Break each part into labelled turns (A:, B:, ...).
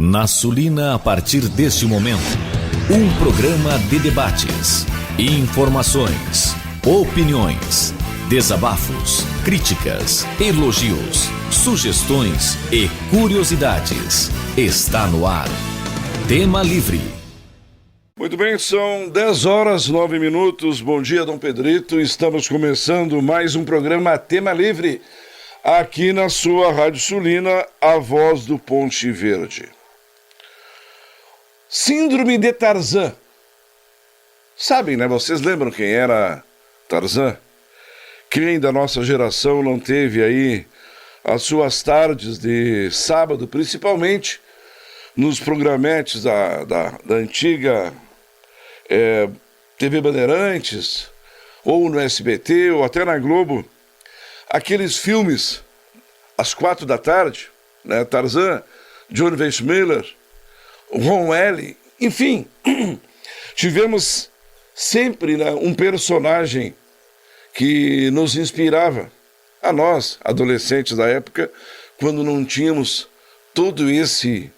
A: Na Sulina, a partir deste momento, um programa de debates, informações, opiniões, desabafos, críticas, elogios, sugestões e curiosidades. Está no ar. Tema Livre.
B: Muito bem, são 10h09. Bom dia, Dom Pedrito. Estamos começando mais um programa Tema Livre, aqui na sua Rádio Sulina, a voz do Ponte Verde. Síndrome de Tarzan. Sabem, né? Vocês lembram quem era Tarzan? Quem da nossa geração não teve aí as suas tardes de sábado, principalmente nos programetes da antiga TV Bandeirantes, ou no SBT, ou até na Globo, aqueles filmes às 4 da tarde, né? Tarzan, John Weissmuller, Ron L., enfim, tivemos sempre, né, um personagem que nos inspirava, a nós, adolescentes da época, quando não tínhamos todo esse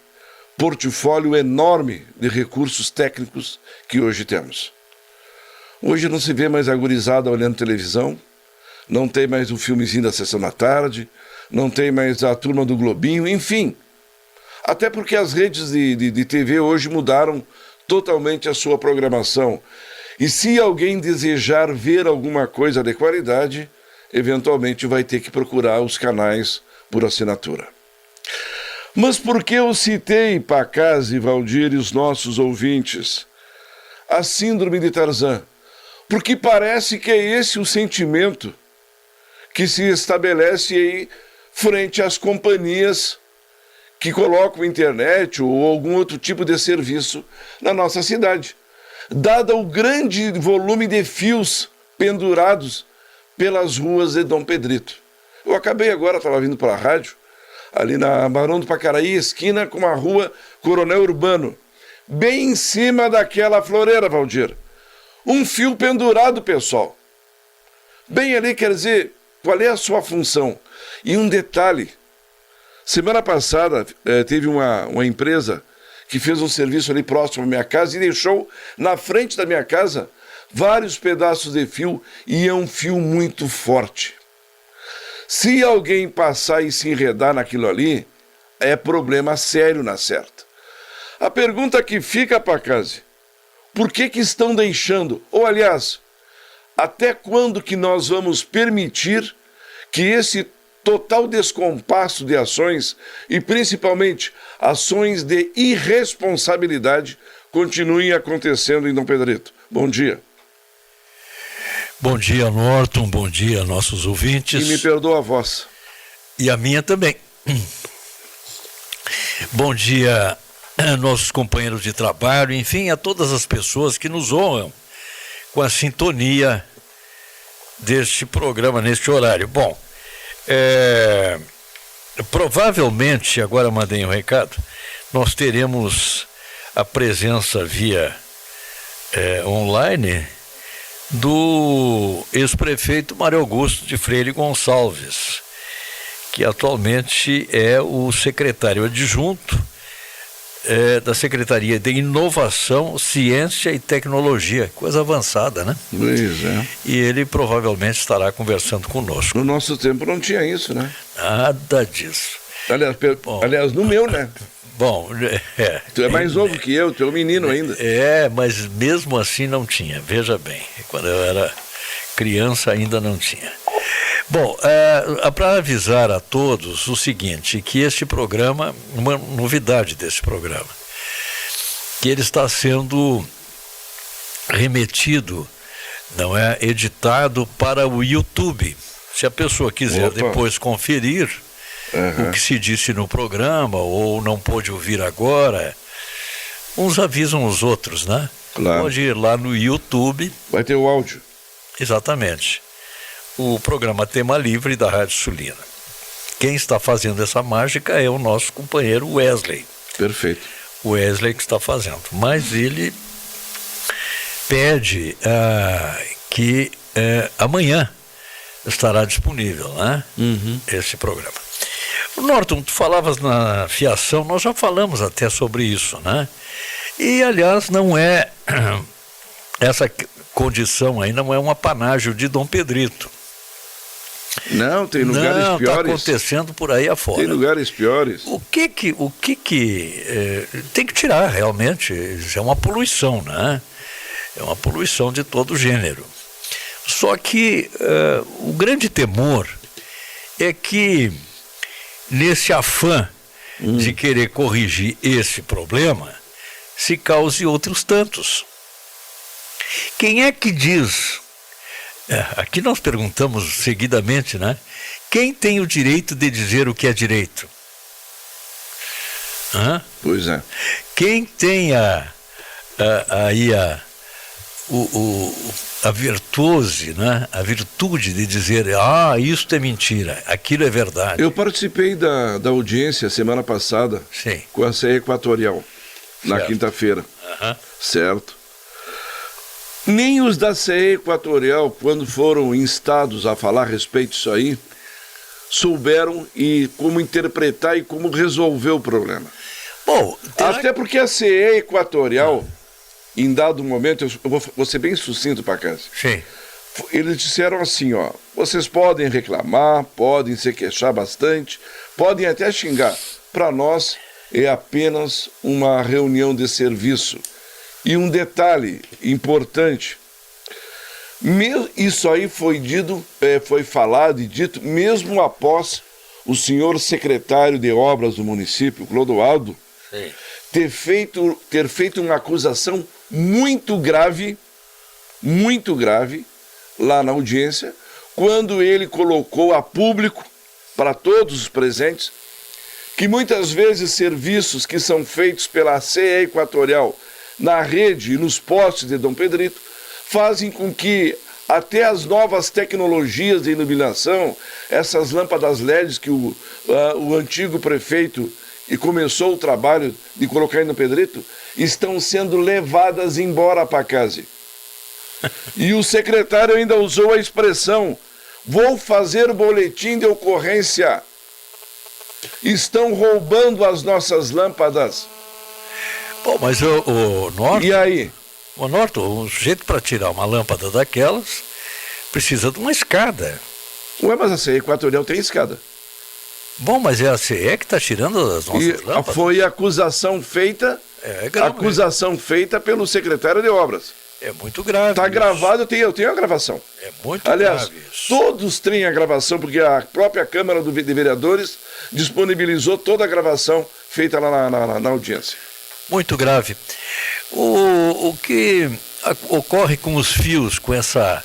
B: portfólio enorme de recursos técnicos que hoje temos. Hoje não se vê mais a gurizada olhando televisão, não tem mais o filmezinho da Sessão da Tarde, não tem mais a turma do Globinho, enfim. Até porque as redes de TV hoje mudaram totalmente a sua programação. E se alguém desejar ver alguma coisa de qualidade, eventualmente vai ter que procurar os canais por assinatura. Mas por que eu citei, Pacaz e Valdir e os nossos ouvintes, a síndrome de Tarzan? Porque parece que é esse o sentimento que se estabelece aí frente às companhias que colocam internet ou algum outro tipo de serviço na nossa cidade, dado o grande volume de fios pendurados pelas ruas de Dom Pedrito. Eu acabei agora, estava vindo para a rádio, ali na Barão do Pacaraí, esquina com a rua Coronel Urbano, bem em cima daquela floreira, Valdir. Um fio pendurado, pessoal. Bem ali, quer dizer, qual é a sua função? E um detalhe, semana passada teve uma empresa que fez um serviço ali próximo à minha casa e deixou na frente da minha casa vários pedaços de fio, e é um fio muito forte. Se alguém passar e se enredar naquilo ali, é problema sério na certa. A pergunta que fica, Pacase, por que estão deixando? Ou, aliás, até quando que nós vamos permitir que esse total descompasso de ações, e principalmente ações de irresponsabilidade, continuem acontecendo em Dom Pedrito? Bom dia.
C: Bom dia, Norton, bom dia, nossos ouvintes.
B: E me perdoa a voz.
C: E a minha também. Bom dia, nossos companheiros de trabalho, enfim, a todas as pessoas que nos honram com a sintonia deste programa, neste horário. Bom, provavelmente, agora mandei um recado, nós teremos a presença via online do ex-prefeito Mário Augusto de Freire Gonçalves, que atualmente é o secretário adjunto da Secretaria de Inovação, Ciência e Tecnologia, coisa avançada, né?
B: Pois é.
C: E ele provavelmente estará conversando conosco.
B: No nosso tempo não tinha isso, né?
C: Nada disso.
B: Aliás, no meu, né?
C: Bom,
B: Tu é mais novo que eu, tu é um menino ainda.
C: Mas mesmo assim não tinha, veja bem, quando eu era criança ainda não tinha. Bom, para avisar a todos o seguinte, que este programa, uma novidade desse programa, que ele está sendo remetido, não é, editado para o YouTube. Se a pessoa quiser depois conferir o que se disse no programa, ou não pôde ouvir agora, uns avisam os outros, né?
B: Claro.
C: Pode ir lá no YouTube.
B: Vai ter o áudio.
C: Exatamente. O programa Tema Livre da Rádio Sulina. Quem está fazendo essa mágica é o nosso companheiro Wesley.
B: Perfeito.
C: O Wesley que está fazendo. Mas ele pede que amanhã estará disponível, né? Esse programa. Norton, tu falavas na fiação, nós já falamos até sobre isso, né? E, aliás, não é... Essa condição aí não é um apanágio de Dom Pedrito.
B: Não, tem lugares
C: não,
B: piores.
C: Está acontecendo por aí afora.
B: Tem lugares piores.
C: O que tem que tirar realmente? Isso é uma poluição, né? É uma poluição de todo gênero. Só que o grande temor é que, nesse afã de querer corrigir esse problema, se cause outros tantos. Quem é que diz... aqui nós perguntamos seguidamente, né? Quem tem o direito de dizer o que é direito? Hã?
B: Pois é.
C: Quem tem a virtuose, né? A virtude de dizer, isso é mentira, aquilo é verdade.
B: Eu participei da audiência semana passada.
C: Sim.
B: Com a CE Equatorial, na quinta-feira. Certo? Nem os da CE Equatorial, quando foram instados a falar a respeito disso aí, souberam como interpretar e como resolver o problema.
C: Bom,
B: até porque a CE Equatorial, em dado momento, eu vou ser bem sucinto para casa.
C: Sim.
B: Eles disseram assim, vocês podem reclamar, podem se queixar bastante, podem até xingar. Para nós é apenas uma reunião de serviço. E um detalhe importante, isso aí foi falado e dito mesmo após o senhor secretário de obras do município, Clodoaldo, ter feito uma acusação muito grave lá na audiência, quando ele colocou a público, para todos os presentes, que muitas vezes serviços que são feitos pela CE Equatorial na rede e nos postes de Dom Pedrito, fazem com que até as novas tecnologias de iluminação, essas lâmpadas LEDs que o antigo prefeito começou o trabalho de colocar em Dom Pedrito, estão sendo levadas embora para casa. E o secretário ainda usou a expressão, vou fazer boletim de ocorrência. Estão roubando as nossas lâmpadas.
C: Bom, mas o Norton...
B: E aí?
C: O Norton, o jeito para tirar uma lâmpada daquelas precisa de uma escada.
B: Ué, mas a CE Equatorial tem escada.
C: Bom, mas é a CE que está tirando as nossas lâmpadas?
B: Foi a acusação feita, pelo secretário de obras.
C: É muito grave.
B: Está gravado, eu tenho a gravação.
C: É muito
B: Aliás,
C: grave isso.
B: Todos têm a gravação, porque a própria Câmara de Vereadores disponibilizou toda a gravação feita lá na audiência.
C: Muito grave. O que ocorre com os fios, com essa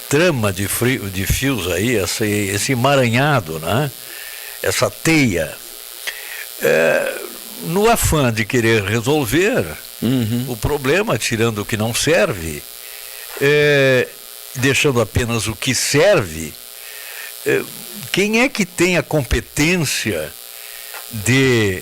C: trama de fios aí, esse emaranhado, né? Essa teia, no afã de querer resolver o problema, tirando o que não serve, deixando apenas o que serve, quem é que tem a competência de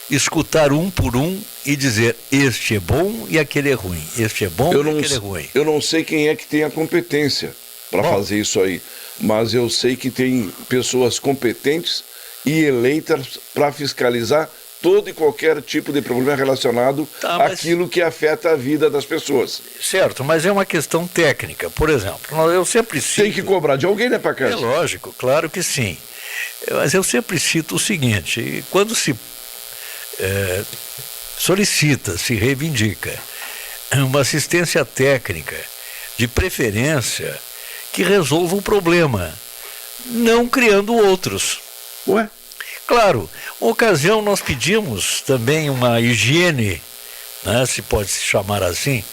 C: escutar um por um e dizer este é bom e aquele é ruim, este é bom e aquele é ruim?
B: Eu não sei quem é que tem a competência para fazer isso aí, mas eu sei que tem pessoas competentes e eleitas para fiscalizar todo e qualquer tipo de problema relacionado àquilo que afeta a vida das pessoas.
C: Certo, mas é uma questão técnica. Por exemplo, eu sempre cito...
B: Tem que cobrar de alguém, né, para casa?
C: É lógico, claro que sim. Mas eu sempre cito o seguinte, quando se solicita, se reivindica uma assistência técnica, de preferência, que resolva o problema, não criando outros.
B: Ué?
C: Claro, uma ocasião nós pedimos também uma higiene, né, se pode se chamar assim,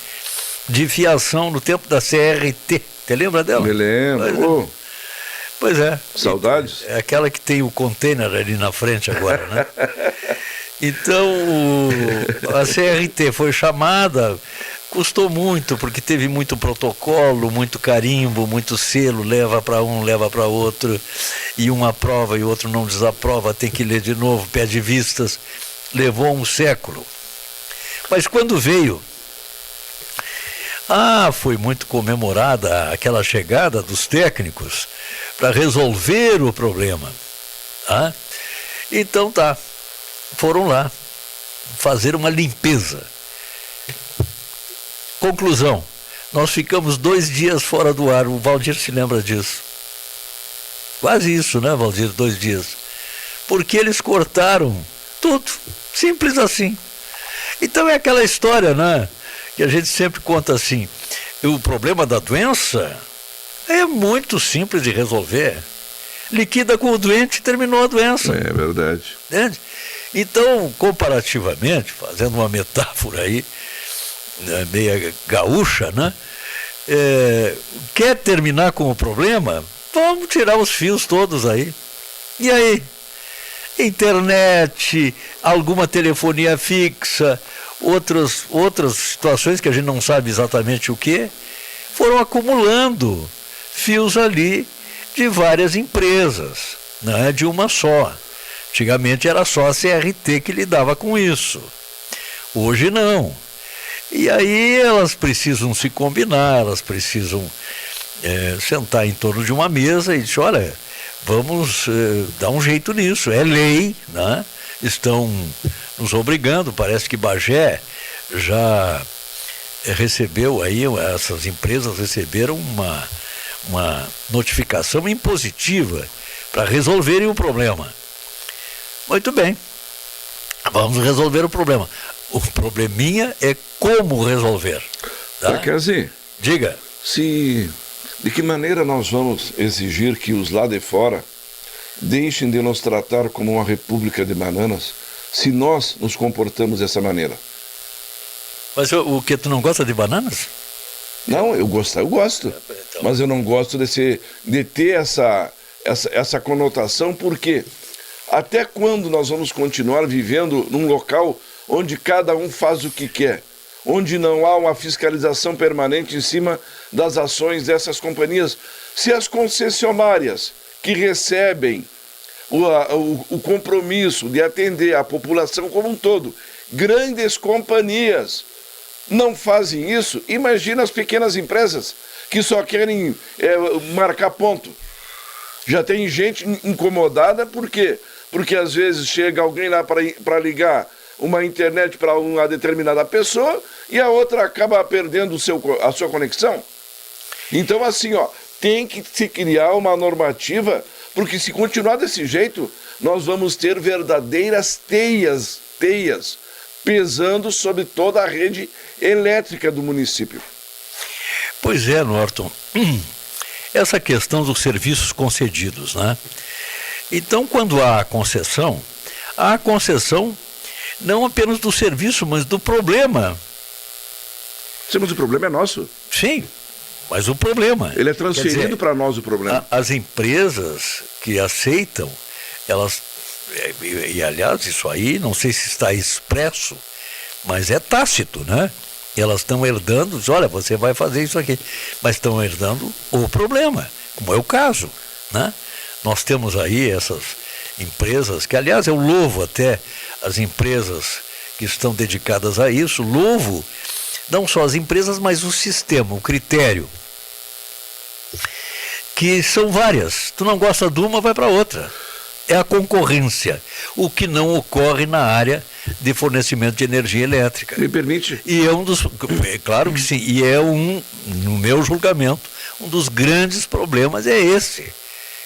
C: de fiação no tempo da CRT. Você lembra dela?
B: Me lembro.
C: Pois é.
B: Saudades?
C: É aquela que tem o container ali na frente agora, né? Então, a CRT foi chamada, custou muito, porque teve muito protocolo, muito carimbo, muito selo, leva para um, leva para outro, e um aprova e o outro não desaprova, tem que ler de novo, pede vistas, levou um século. Mas quando veio, foi muito comemorada aquela chegada dos técnicos para resolver o problema. Então tá, foram lá fazer uma limpeza. Conclusão, nós ficamos 2 dias fora do ar, o Valdir se lembra disso. Quase isso, né, Valdir, 2 dias. Porque eles cortaram tudo, simples assim. Então é aquela história, né, que a gente sempre conta assim, o problema da doença é muito simples de resolver. Liquida com o doente e terminou a doença.
B: É verdade.
C: Entende? Então, comparativamente, fazendo uma metáfora aí, meia gaúcha, né? Quer terminar com o problema? Vamos tirar os fios todos aí. E aí? Internet, alguma telefonia fixa, outras situações que a gente não sabe exatamente o que, foram acumulando fios ali de várias empresas, não é de uma só. Antigamente era só a CRT que lidava com isso. Hoje não. E aí elas precisam se combinar, elas precisam sentar em torno de uma mesa e dizer, olha, vamos dar um jeito nisso, é lei, né? Estão nos obrigando, parece que Bagé já recebeu aí, essas empresas receberam uma notificação impositiva para resolverem o problema. Muito bem, vamos resolver o problema. O probleminha é como resolver. Tá?
B: Sarquezi,
C: diga.
B: De que maneira nós vamos exigir que os lá de fora deixem de nos tratar como uma república de bananas se nós nos comportamos dessa maneira?
C: Mas o que, tu não gosta de bananas?
B: Não, eu gosto.
C: Então.
B: Mas eu não gosto de ter essa conotação, porque até quando nós vamos continuar vivendo num local onde cada um faz o que quer, onde não há uma fiscalização permanente em cima das ações dessas companhias? Se as concessionárias que recebem o compromisso de atender a população como um todo, grandes companhias, não fazem isso, imagina as pequenas empresas que só querem marcar ponto. Já tem gente incomodada, por quê? Porque às vezes chega alguém lá para ligar uma internet para uma determinada pessoa e a outra acaba perdendo a sua conexão. Então, assim, tem que se criar uma normativa, porque se continuar desse jeito, nós vamos ter verdadeiras teias pesando sobre toda a rede elétrica do município.
C: Pois é, Norton. Essa questão dos serviços concedidos, né? Então, quando há a concessão não apenas do serviço, mas do problema.
B: Sim, mas o problema é nosso.
C: Sim, mas o problema...
B: Ele é transferido para nós o problema.
C: As empresas que aceitam, elas... E aliás, isso aí, não sei se está expresso, mas é tácito, né? Elas estão herdando, olha, você vai fazer isso aqui, mas estão herdando o problema, como é o caso, né? Nós temos aí essas empresas, que aliás eu louvo até as empresas que estão dedicadas a isso, louvo não só as empresas, mas o sistema, o critério, que são várias. Tu não gosta de uma, vai para outra. É a concorrência, o que não ocorre na área de fornecimento de energia elétrica.
B: Me permite?
C: E é claro que sim, e é no meu julgamento, um dos grandes problemas é esse,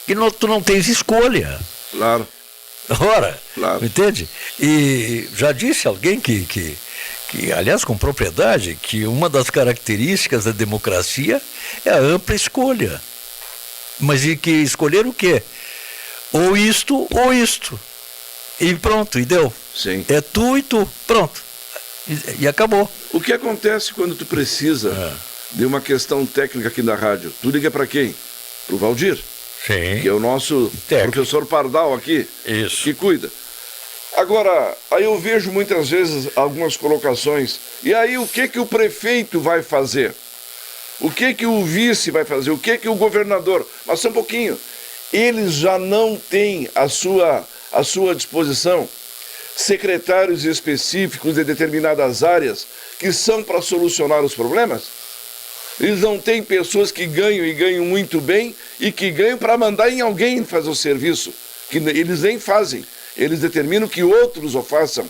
C: que tu não tens escolha.
B: Claro.
C: Ora,
B: claro.
C: Entende? E já disse alguém que, aliás, com propriedade, que uma das características da democracia é a ampla escolha. Mas e que escolher o quê? Ou isto ou isto. E pronto, e deu.
B: Sim.
C: É tu e tu, pronto. E acabou.
B: O que acontece quando tu precisa de uma questão técnica aqui na rádio? Tu liga para quem? Pro Valdir.
C: Sim.
B: Que é o nosso professor Pardal aqui.
C: Isso.
B: Que cuida. Agora, aí eu vejo muitas vezes algumas colocações. E aí o que o prefeito vai fazer? O que o vice vai fazer? O que o governador? Mas só um pouquinho. Eles já não têm à sua disposição secretários específicos de determinadas áreas que são para solucionar os problemas? Eles não têm pessoas que ganham e ganham muito bem e que ganham para mandar em alguém fazer o serviço, que eles nem fazem. eles determinam que outros o façam.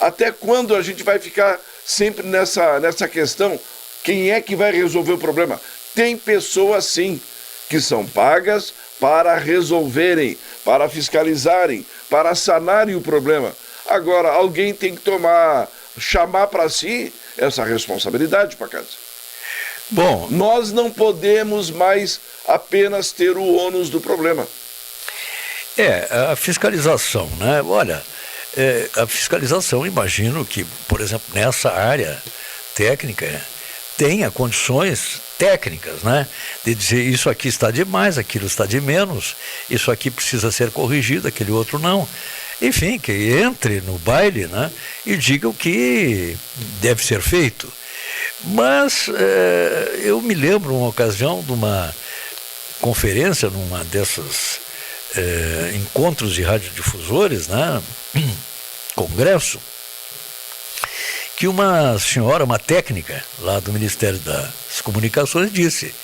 B: Até quando a gente vai ficar sempre nessa questão? Quem é que vai resolver o problema? Tem pessoas, sim, que são pagas para resolverem, para fiscalizarem, para sanarem o problema. Agora, alguém tem que chamar para si essa responsabilidade, Pacazzi.
C: Bom,
B: nós não podemos mais apenas ter o ônus do problema.
C: A fiscalização, né? Olha, a fiscalização, imagino que, por exemplo, nessa área técnica, tenha condições técnicas, né? De dizer isso aqui está de mais, aquilo está de menos, isso aqui precisa ser corrigido, aquele outro não. Enfim, que entre no baile, né? E diga o que deve ser feito. Mas eu me lembro uma ocasião de uma conferência, numa dessas encontros de radiodifusores, né? Congresso, que uma senhora, uma técnica lá do Ministério das Comunicações disse,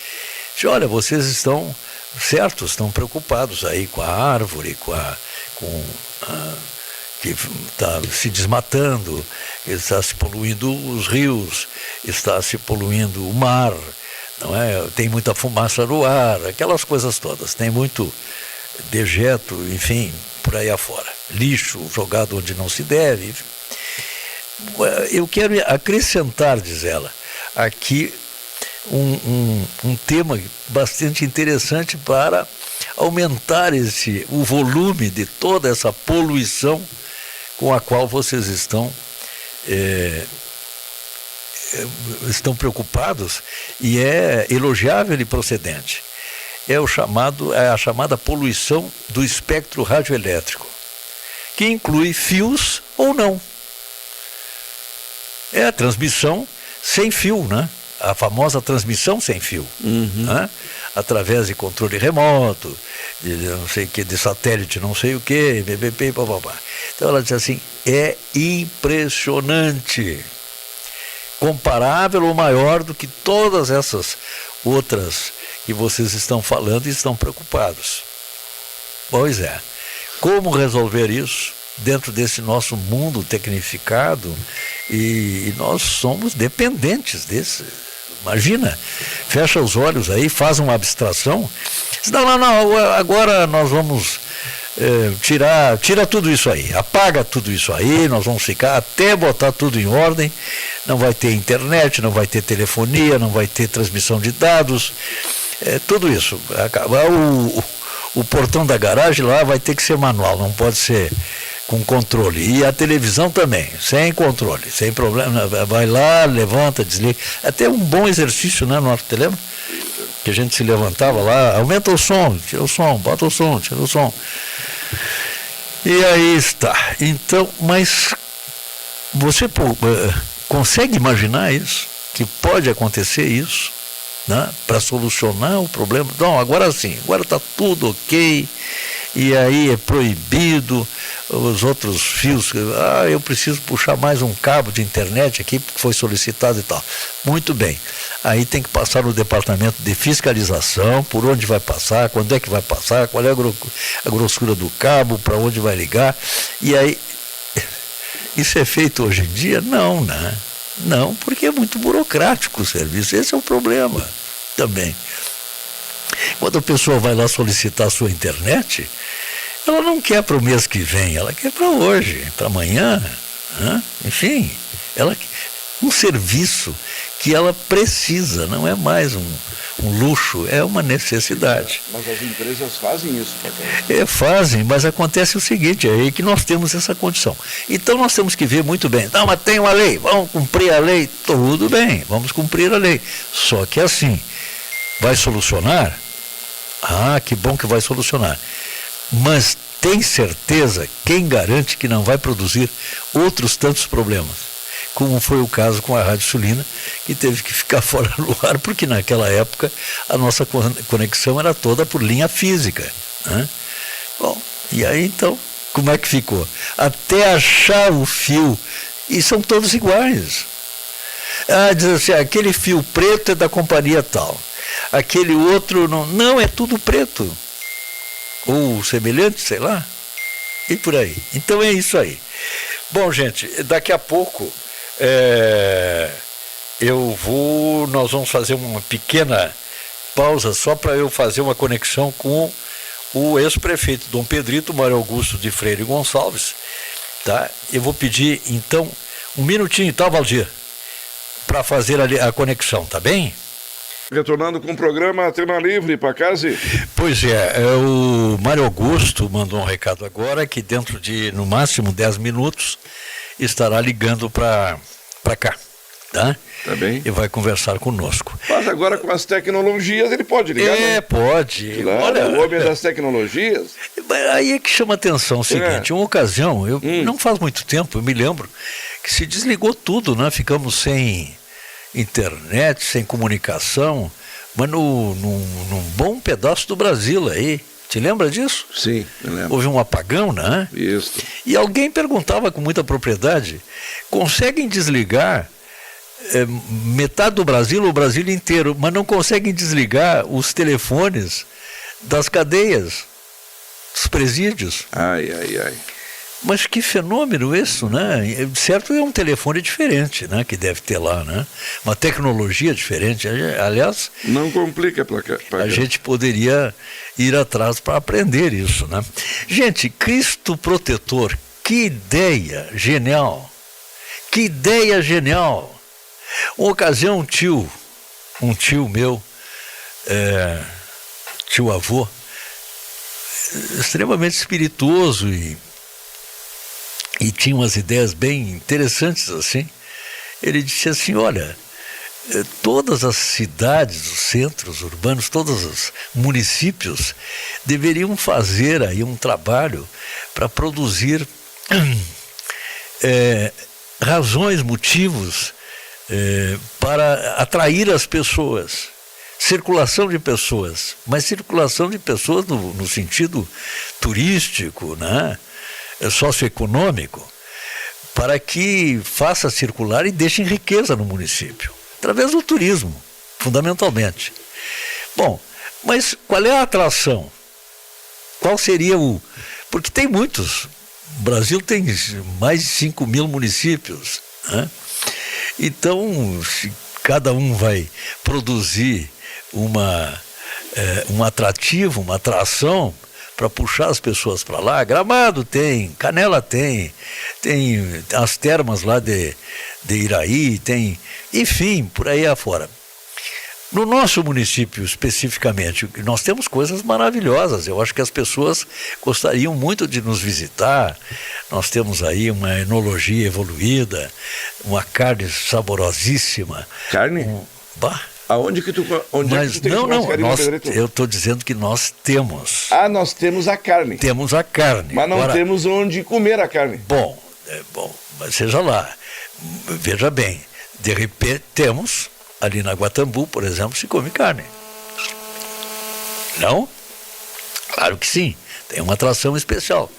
C: olha, vocês estão certos, estão preocupados aí com a árvore, que está se desmatando, está se poluindo os rios, está se poluindo o mar, não é? Tem muita fumaça no ar, aquelas coisas todas, tem muito dejeto, enfim, por aí afora, lixo jogado onde não se deve, enfim. Eu quero acrescentar, diz ela, aqui um tema bastante interessante para aumentar o volume de toda essa poluição com a qual vocês estão preocupados, e é elogiável e procedente. É a chamada poluição do espectro radioelétrico, que inclui fios ou não. É a transmissão sem fio, né? A famosa transmissão sem fio, né? Através de controle remoto, de não sei o que, de satélite não sei o que, BBP, papapá. Então ela diz assim, é impressionante, comparável ou maior do que todas essas outras que vocês estão falando e estão preocupados. Pois é, como resolver isso dentro desse nosso mundo tecnificado? E nós somos dependentes desse. Imagina, fecha os olhos aí, faz uma abstração. Não, agora nós vamos tira tudo isso aí, apaga tudo isso aí, nós vamos ficar até botar tudo em ordem, não vai ter internet, não vai ter telefonia, não vai ter transmissão de dados, tudo isso. O portão da garagem lá vai ter que ser manual, não pode ser com controle. E a televisão também, sem controle, sem problema. Vai lá, levanta, desliga. Até um bom exercício, né, no te lembra? Que a gente se levantava lá, aumenta o som, tira o som, bota o som, tira o som. E aí está. Então, mas você consegue imaginar isso? Que pode acontecer isso, né, para solucionar o problema? Não, agora sim, agora está tudo ok. E aí é proibido os outros fios, eu preciso puxar mais um cabo de internet aqui, porque foi solicitado e tal. Muito bem, aí tem que passar no departamento de fiscalização, por onde vai passar, quando é que vai passar, qual é a grossura do cabo, para onde vai ligar, e aí, isso é feito hoje em dia? Não, né? Não, porque é muito burocrático o serviço, esse é o problema também. Quando a pessoa vai lá solicitar a sua internet, ela não quer para o mês que vem, ela quer para hoje, para amanhã, né? Enfim, um serviço que ela precisa, não é mais um luxo, é uma necessidade.
B: Mas as empresas fazem isso, Patrão?
C: Fazem, mas acontece o seguinte, é aí que nós temos essa condição. Então nós temos que ver muito bem, não, mas tem uma lei, vamos cumprir a lei, tudo bem, vamos cumprir a lei. Só que assim, vai solucionar? Ah, que bom que vai solucionar. Mas tem certeza, quem garante que não vai produzir outros tantos problemas? Como foi o caso com a Rádio Sulina, que teve que ficar fora do ar, porque naquela época a nossa conexão era toda por linha física, né? Bom, e aí então, como é que ficou? Até achar o fio, e são todos iguais. Diz assim, aquele fio preto é da companhia tal. Aquele outro não, é tudo preto. Ou semelhante, sei lá. e por aí. Então é isso aí. Bom, gente, daqui a pouco nós vamos fazer uma pequena pausa só para eu fazer uma conexão com o ex-prefeito Dom Pedrito, Mário Augusto de Freire Gonçalves, tá? Eu vou pedir, então, um minutinho, tá, Valdir? Para fazer a conexão, tá bem?
B: Retornando com o programa Tema Livre, Pacazzi.
C: Pois é, o Mário Augusto mandou um recado agora que dentro de, no máximo, 10 minutos, estará ligando para cá, tá?
B: Tá bem.
C: E vai conversar conosco.
B: Mas agora com as tecnologias ele pode ligar, né?
C: Pode.
B: Claro, olha, o homem das tecnologias.
C: Aí é que chama atenção o seguinte, uma ocasião, não faz muito tempo, eu me lembro, que se desligou tudo, né? Ficamos sem internet, sem comunicação, mas num bom pedaço do Brasil aí. Te lembra disso?
B: Sim, me lembro.
C: Houve um apagão, né?
B: Isso.
C: E alguém perguntava com muita propriedade, conseguem desligar metade do Brasil, ou o Brasil inteiro, mas não conseguem desligar os telefones das cadeias, dos presídios.
B: Ai.
C: Mas que fenômeno isso, né? Certo, é um telefone diferente, né? Que deve ter lá, né? Uma tecnologia diferente. Aliás,
B: não complica,
C: a gente poderia ir atrás para aprender isso, né? Gente, Cristo protetor, que ideia genial! Que ideia genial! Uma ocasião, um tio meu, tio avô, extremamente espirituoso e tinha umas ideias bem interessantes assim. Ele disse assim, olha, todas as cidades, os centros urbanos, todos os municípios deveriam fazer aí um trabalho para produzir razões, motivos para atrair as pessoas, circulação de pessoas, mas circulação de pessoas no sentido turístico, né? Socioeconômico, para que faça circular e deixe riqueza no município, através do turismo, fundamentalmente. Bom, mas qual é a atração? Qual seria porque tem muitos, o Brasil tem mais de 5 mil municípios, né? Então, se cada um vai produzir um atrativo, uma atração para puxar as pessoas para lá, Gramado tem, Canela tem as termas lá de Iraí, tem, enfim, por aí afora. No nosso município, especificamente, nós temos coisas maravilhosas. Eu acho que as pessoas gostariam muito de nos visitar. Nós temos aí uma enologia evoluída, uma carne saborosíssima.
B: Carne? Aonde que tu tem
C: não, eu estou dizendo que nós temos.
B: Nós temos a carne.
C: Temos a carne.
B: Mas não temos onde comer a carne.
C: Bom, mas seja lá, veja bem, de repente temos, ali na Guatambu, por exemplo, se come carne. Não? Claro que sim, tem uma atração especial.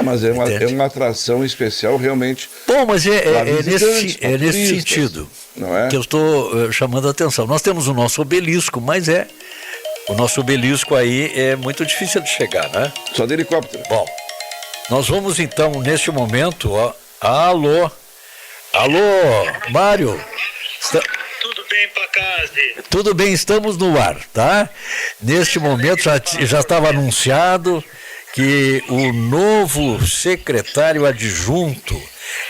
B: Mas é uma atração especial realmente.
C: Bom, mas é nesse sentido
B: não é?
C: que eu estou chamando a atenção. Nós temos o nosso obelisco, mas o nosso obelisco aí é muito difícil de chegar, né?
B: Só de helicóptero.
C: Bom, nós vamos então, neste momento, alô, Mário.
D: Tudo bem, Pacazzi?
C: Tudo bem, estamos no ar, tá? Neste momento já estava anunciado que o novo secretário adjunto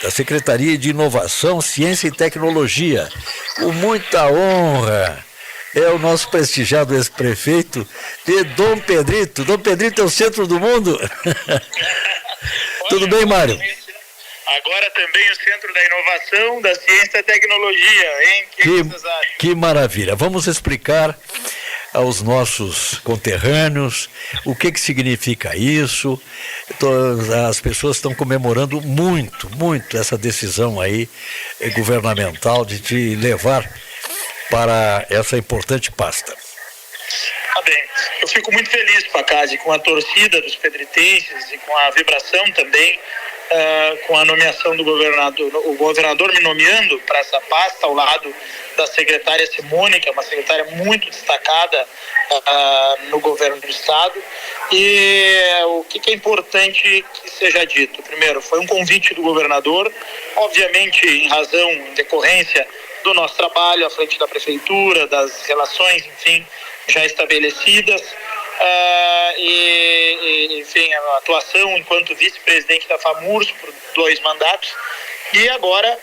C: da Secretaria de Inovação, Ciência e Tecnologia, com muita honra, é o nosso prestigiado ex-prefeito de Dom Pedrito. Dom Pedrito é o centro do mundo. Tudo bem, Mário?
D: Agora também o Centro da Inovação, da Ciência e Tecnologia, hein?
C: Que maravilha. Vamos explicar aos nossos conterrâneos o que significa isso. As pessoas estão comemorando muito essa decisão aí governamental de te levar para essa importante pasta.
D: Bem, eu fico muito feliz, Pacazzi, com a torcida dos pedritenses e com a vibração também com a nomeação do governador, o governador me nomeando para essa pasta ao lado da secretária Simone, que é uma secretária muito destacada no governo do estado. E o que é importante que seja dito? Primeiro, foi um convite do governador, obviamente em razão, em decorrência do nosso trabalho à frente da prefeitura, das relações, enfim, já estabelecidas, enfim, a atuação enquanto vice-presidente da FAMURS por 2 mandatos, e agora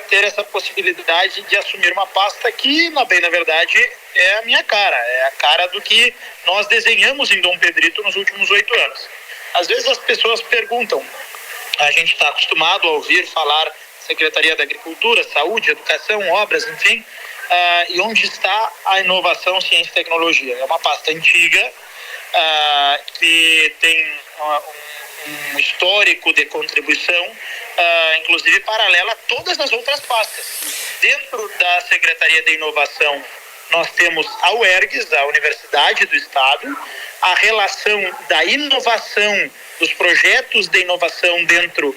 D: ter essa possibilidade de assumir uma pasta que, na verdade, é a minha cara, é a cara do que nós desenhamos em Dom Pedrito nos últimos 8 anos. Às vezes as pessoas perguntam, a gente está acostumado a ouvir falar Secretaria da Agricultura, Saúde, Educação, Obras, enfim, e onde está a inovação, ciência e tecnologia? É uma pasta antiga, que tem um histórico de contribuição, inclusive paralela a todas as outras pastas. Dentro da Secretaria de Inovação, nós temos a UERGS, a Universidade do Estado, a relação da inovação, dos projetos de inovação dentro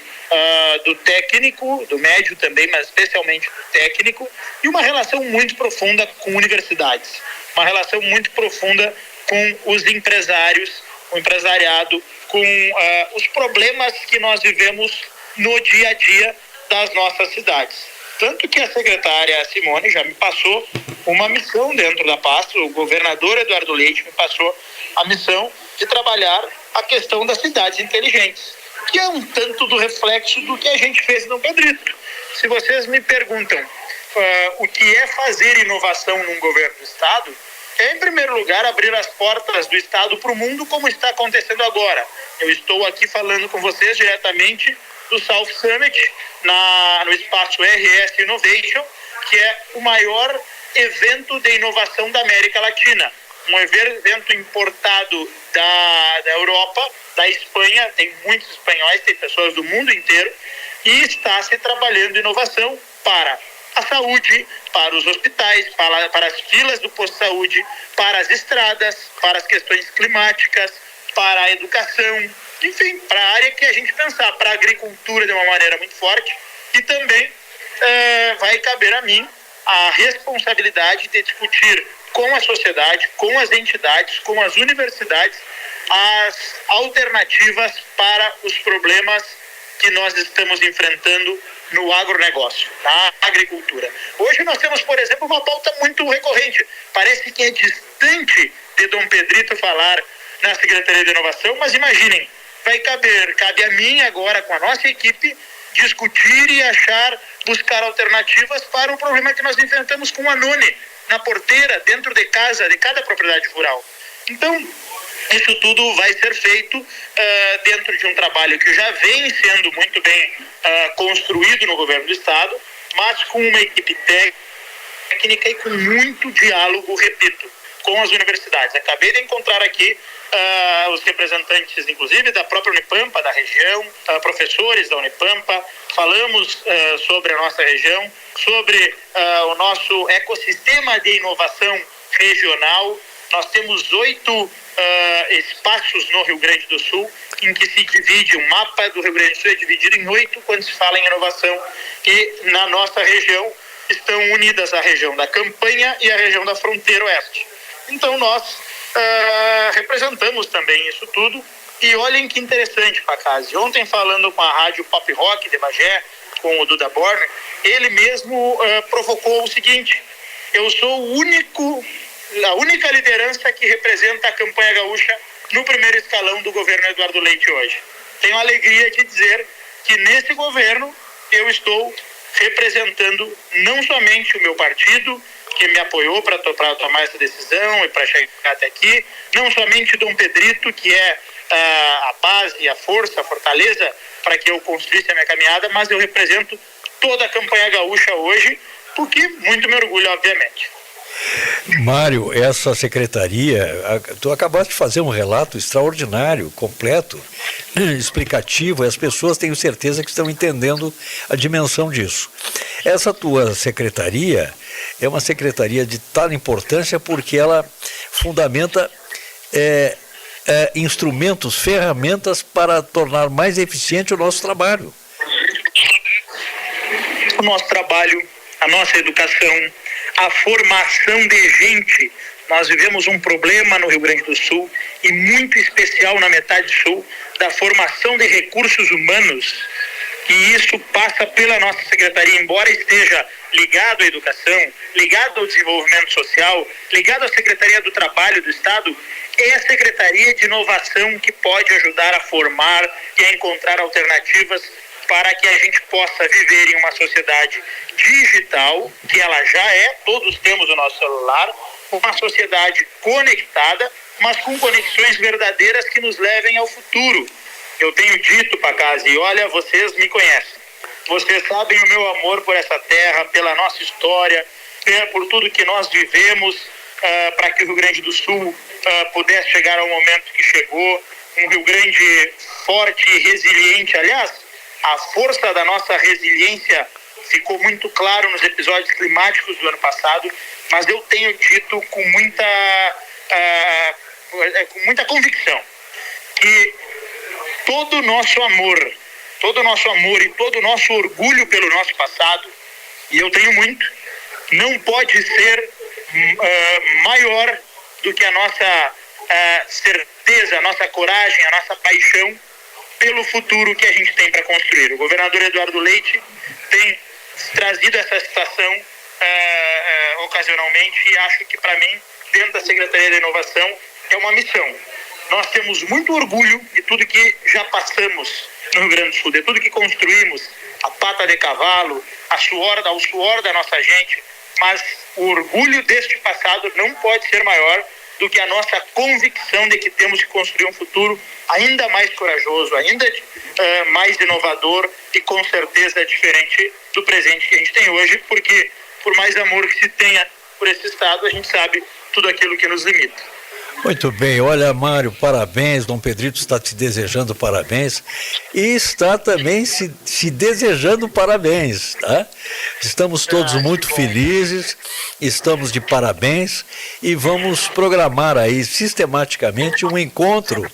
D: do técnico, do médio também, mas especialmente do técnico, e uma relação muito profunda com universidades, uma relação muito profunda com os empresários, com o empresariado, com os problemas que nós vivemos no dia a dia das nossas cidades. Tanto que a secretária Simone já me passou uma missão dentro da pasta, o governador Eduardo Leite me passou a missão de trabalhar a questão das cidades inteligentes, que é um tanto do reflexo do que a gente fez no Pedrito. Se vocês me perguntam o que é fazer inovação num governo do Estado, é, em primeiro lugar, abrir as portas do Estado para o mundo, como está acontecendo agora. Eu estou aqui falando com vocês diretamente do South Summit, no espaço RS Innovation, que é o maior evento de inovação da América Latina. Um evento importado da Europa, da Espanha, tem muitos espanhóis, tem pessoas do mundo inteiro, e está se trabalhando inovação para a saúde, para os hospitais, para as filas do posto de saúde, para as estradas, para as questões climáticas, para a educação, enfim, para a área que a gente pensar, para a agricultura de uma maneira muito forte, e também vai caber a mim a responsabilidade de discutir com a sociedade, com as entidades, com as universidades, as alternativas para os problemas que nós estamos enfrentando no agronegócio, na agricultura. Hoje nós temos, por exemplo, uma pauta muito recorrente. Parece que é distante de Dom Pedrito falar na Secretaria de Inovação, mas imaginem, cabe a mim agora, com a nossa equipe, discutir e buscar alternativas para o problema que nós enfrentamos com a None, na porteira, dentro de casa, de cada propriedade rural. Então, isso tudo vai ser feito dentro de um trabalho que já vem sendo muito bem construído no governo do Estado, mas com uma equipe técnica e com muito diálogo, repito, com as universidades. Acabei de encontrar aqui os representantes, inclusive, da própria Unipampa, da região, professores da Unipampa. Falamos sobre a nossa região, sobre o nosso ecossistema de inovação regional. Nós temos 8 espaços no Rio Grande do Sul, em que se divide, o mapa do Rio Grande do Sul é dividido em 8 quando se fala em inovação, e na nossa região estão unidas a região da Campanha e a região da Fronteira Oeste. Então nós representamos também isso tudo, e olhem que interessante, Pacazzi. Ontem, falando com a rádio Pop Rock de Bagé, com o Duda Borner, ele mesmo provocou o seguinte: eu sou a única liderança que representa a campanha gaúcha no primeiro escalão do governo Eduardo Leite hoje. Tenho a alegria de dizer que nesse governo eu estou representando não somente o meu partido, que me apoiou para tomar essa decisão e para chegar até aqui, não somente Dom Pedrito, que é a base, a força, a fortaleza para que eu construísse a minha caminhada, mas eu represento toda a campanha gaúcha hoje, porque muito me orgulho, obviamente.
C: Mário, essa secretaria, tu acabaste de fazer um relato extraordinário, completo, explicativo, e as pessoas tenho certeza que estão entendendo a dimensão disso. Essa tua secretaria é uma secretaria de tal importância porque ela fundamenta instrumentos, ferramentas para tornar mais eficiente o nosso trabalho.
D: O nosso trabalho, a nossa educação, a formação de gente. Nós vivemos um problema no Rio Grande do Sul, e muito especial na metade sul, da formação de recursos humanos. E isso passa pela nossa secretaria, embora esteja ligado à educação, ligado ao desenvolvimento social, ligado à Secretaria do Trabalho do Estado, é a Secretaria de Inovação que pode ajudar a formar e a encontrar alternativas para que a gente possa viver em uma sociedade digital, que ela já é, todos temos o nosso celular, uma sociedade conectada, mas com conexões verdadeiras que nos levem ao futuro. Eu tenho dito, Pacazzi, e olha, vocês me conhecem, vocês sabem o meu amor por essa terra, pela nossa história, por tudo que nós vivemos, para que o Rio Grande do Sul pudesse chegar ao momento que chegou, um Rio Grande forte e resiliente. Aliás, a força da nossa resiliência ficou muito claro nos episódios climáticos do ano passado, mas eu tenho dito com muita convicção que todo o nosso amor e todo o nosso orgulho pelo nosso passado, e eu tenho muito, não pode ser maior do que a nossa certeza, a nossa coragem, a nossa paixão pelo futuro que a gente tem para construir. O governador Eduardo Leite tem trazido essa situação ocasionalmente, e acho que, para mim, dentro da Secretaria da Inovação, é uma missão. Nós temos muito orgulho de tudo que já passamos no Rio Grande do Sul, de tudo que construímos, a pata de cavalo, o suor da nossa gente, mas o orgulho deste passado não pode ser maior do que a nossa convicção de que temos que construir um futuro ainda mais corajoso, ainda mais inovador e com certeza diferente do presente que a gente tem hoje, porque por mais amor que se tenha por esse Estado, a gente sabe tudo aquilo que nos limita.
C: Muito bem, olha, Mário, parabéns, Dom Pedrito está te desejando parabéns e está também se desejando parabéns, tá? Estamos todos muito felizes, estamos de parabéns e vamos programar aí sistematicamente um encontro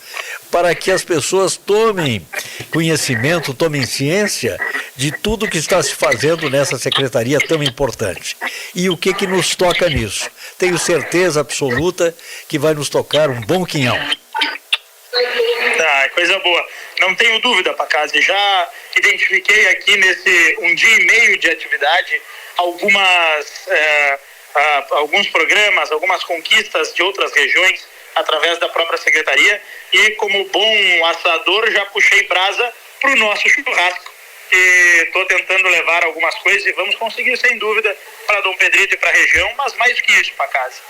C: para que as pessoas tomem conhecimento, tomem ciência de tudo que está se fazendo nessa secretaria tão importante. E o que nos toca nisso? Tenho certeza absoluta que vai nos tocar um bom quinhão.
D: Tá, coisa boa. Não tenho dúvida, Pacazzi. Já identifiquei aqui nesse 1 dia e meio de atividade alguns programas, algumas conquistas de outras regiões através da própria secretaria, e como bom assador já puxei brasa para o nosso churrasco. Estou tentando levar algumas coisas e vamos conseguir, sem dúvida, para Dom Pedrito e para a região, mas mais do que isso, Pacazzi.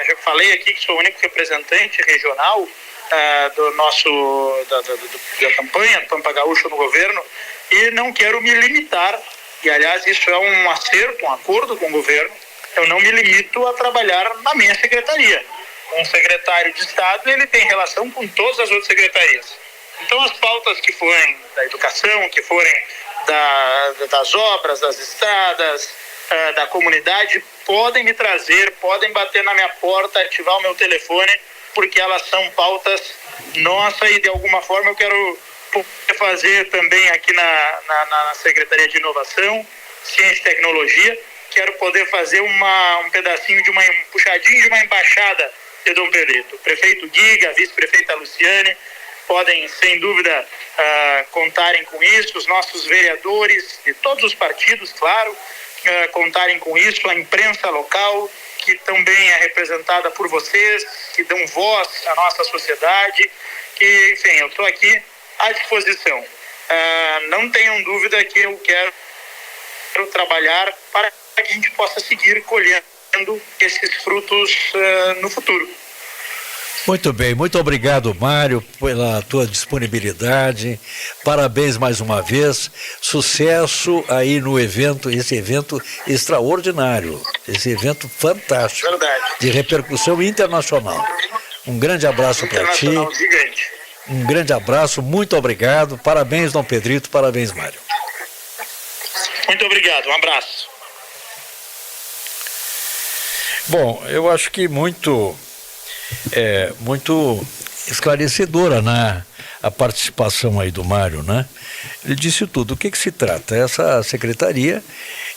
D: Já falei aqui que sou o único representante regional da campanha do Pampa Gaúcho no governo, e não quero me limitar, e aliás isso é um acerto, um acordo com o governo, eu não me limito a trabalhar na minha secretaria. Um secretário de Estado, ele tem relação com todas as outras secretarias. Então, as pautas que forem da educação, que forem das obras, das estradas, da comunidade, podem me trazer, podem bater na minha porta, ativar o meu telefone, porque elas são pautas nossas e, de alguma forma, eu quero fazer também aqui na Secretaria de Inovação, Ciência e Tecnologia, quero poder fazer um pedacinho um puxadinho de uma embaixada de Dom Pedrito. Prefeito Guiga, vice-prefeita Luciane, podem, sem dúvida, contarem com isso, os nossos vereadores de todos os partidos, claro, contarem com isso, a imprensa local, que também é representada por vocês, que dão voz à nossa sociedade, que, enfim, eu estou aqui à disposição. Não tenham dúvida que eu quero trabalhar para que a gente possa seguir colhendo esses frutos no futuro.
C: Muito bem, muito obrigado, Mário, pela tua disponibilidade. Parabéns mais uma vez. Sucesso aí no evento, esse evento extraordinário, esse evento fantástico.
D: Verdade.
C: De repercussão internacional. Um grande abraço para ti.
D: Gigante.
C: Um grande abraço, muito obrigado. Parabéns, Dom Pedrito, parabéns, Mário.
D: Muito obrigado, um abraço.
C: Bom, eu acho que muito esclarecedora a participação aí do Mário, né? Ele disse tudo. O que se trata? Essa secretaria,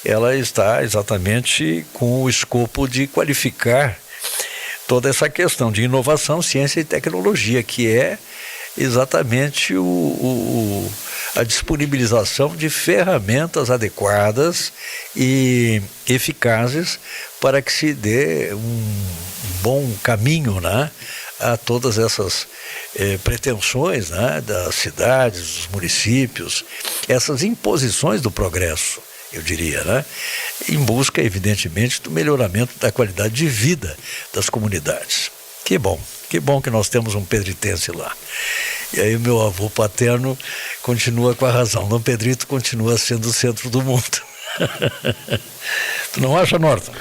C: ela está exatamente com o escopo de qualificar toda essa questão de inovação, ciência e tecnologia, que é exatamente a disponibilização de ferramentas adequadas e eficazes para que se dê um bom caminho, né, a todas essas pretensões, né, das cidades, dos municípios, essas imposições do progresso, eu diria, né, em busca, evidentemente, do melhoramento da qualidade de vida das comunidades. Que bom que nós temos um pedritense lá. E aí o meu avô paterno continua com a razão. Dom Pedrito continua sendo o centro do mundo. Tu não acha, Norton?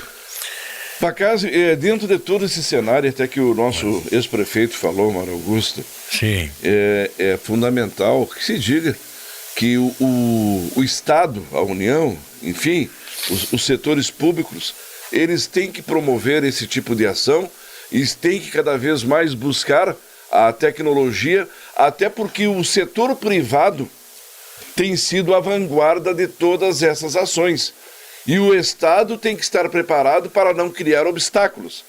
B: Pacazzi, dentro de todo esse cenário, até que o nosso ex-prefeito falou, Mário Augusto,
C: sim,
B: é fundamental que se diga que o Estado, a União, enfim, os setores públicos, eles têm que promover esse tipo de ação e têm que cada vez mais buscar a tecnologia, até porque o setor privado tem sido a vanguarda de todas essas ações. E o Estado tem que estar preparado para não criar obstáculos.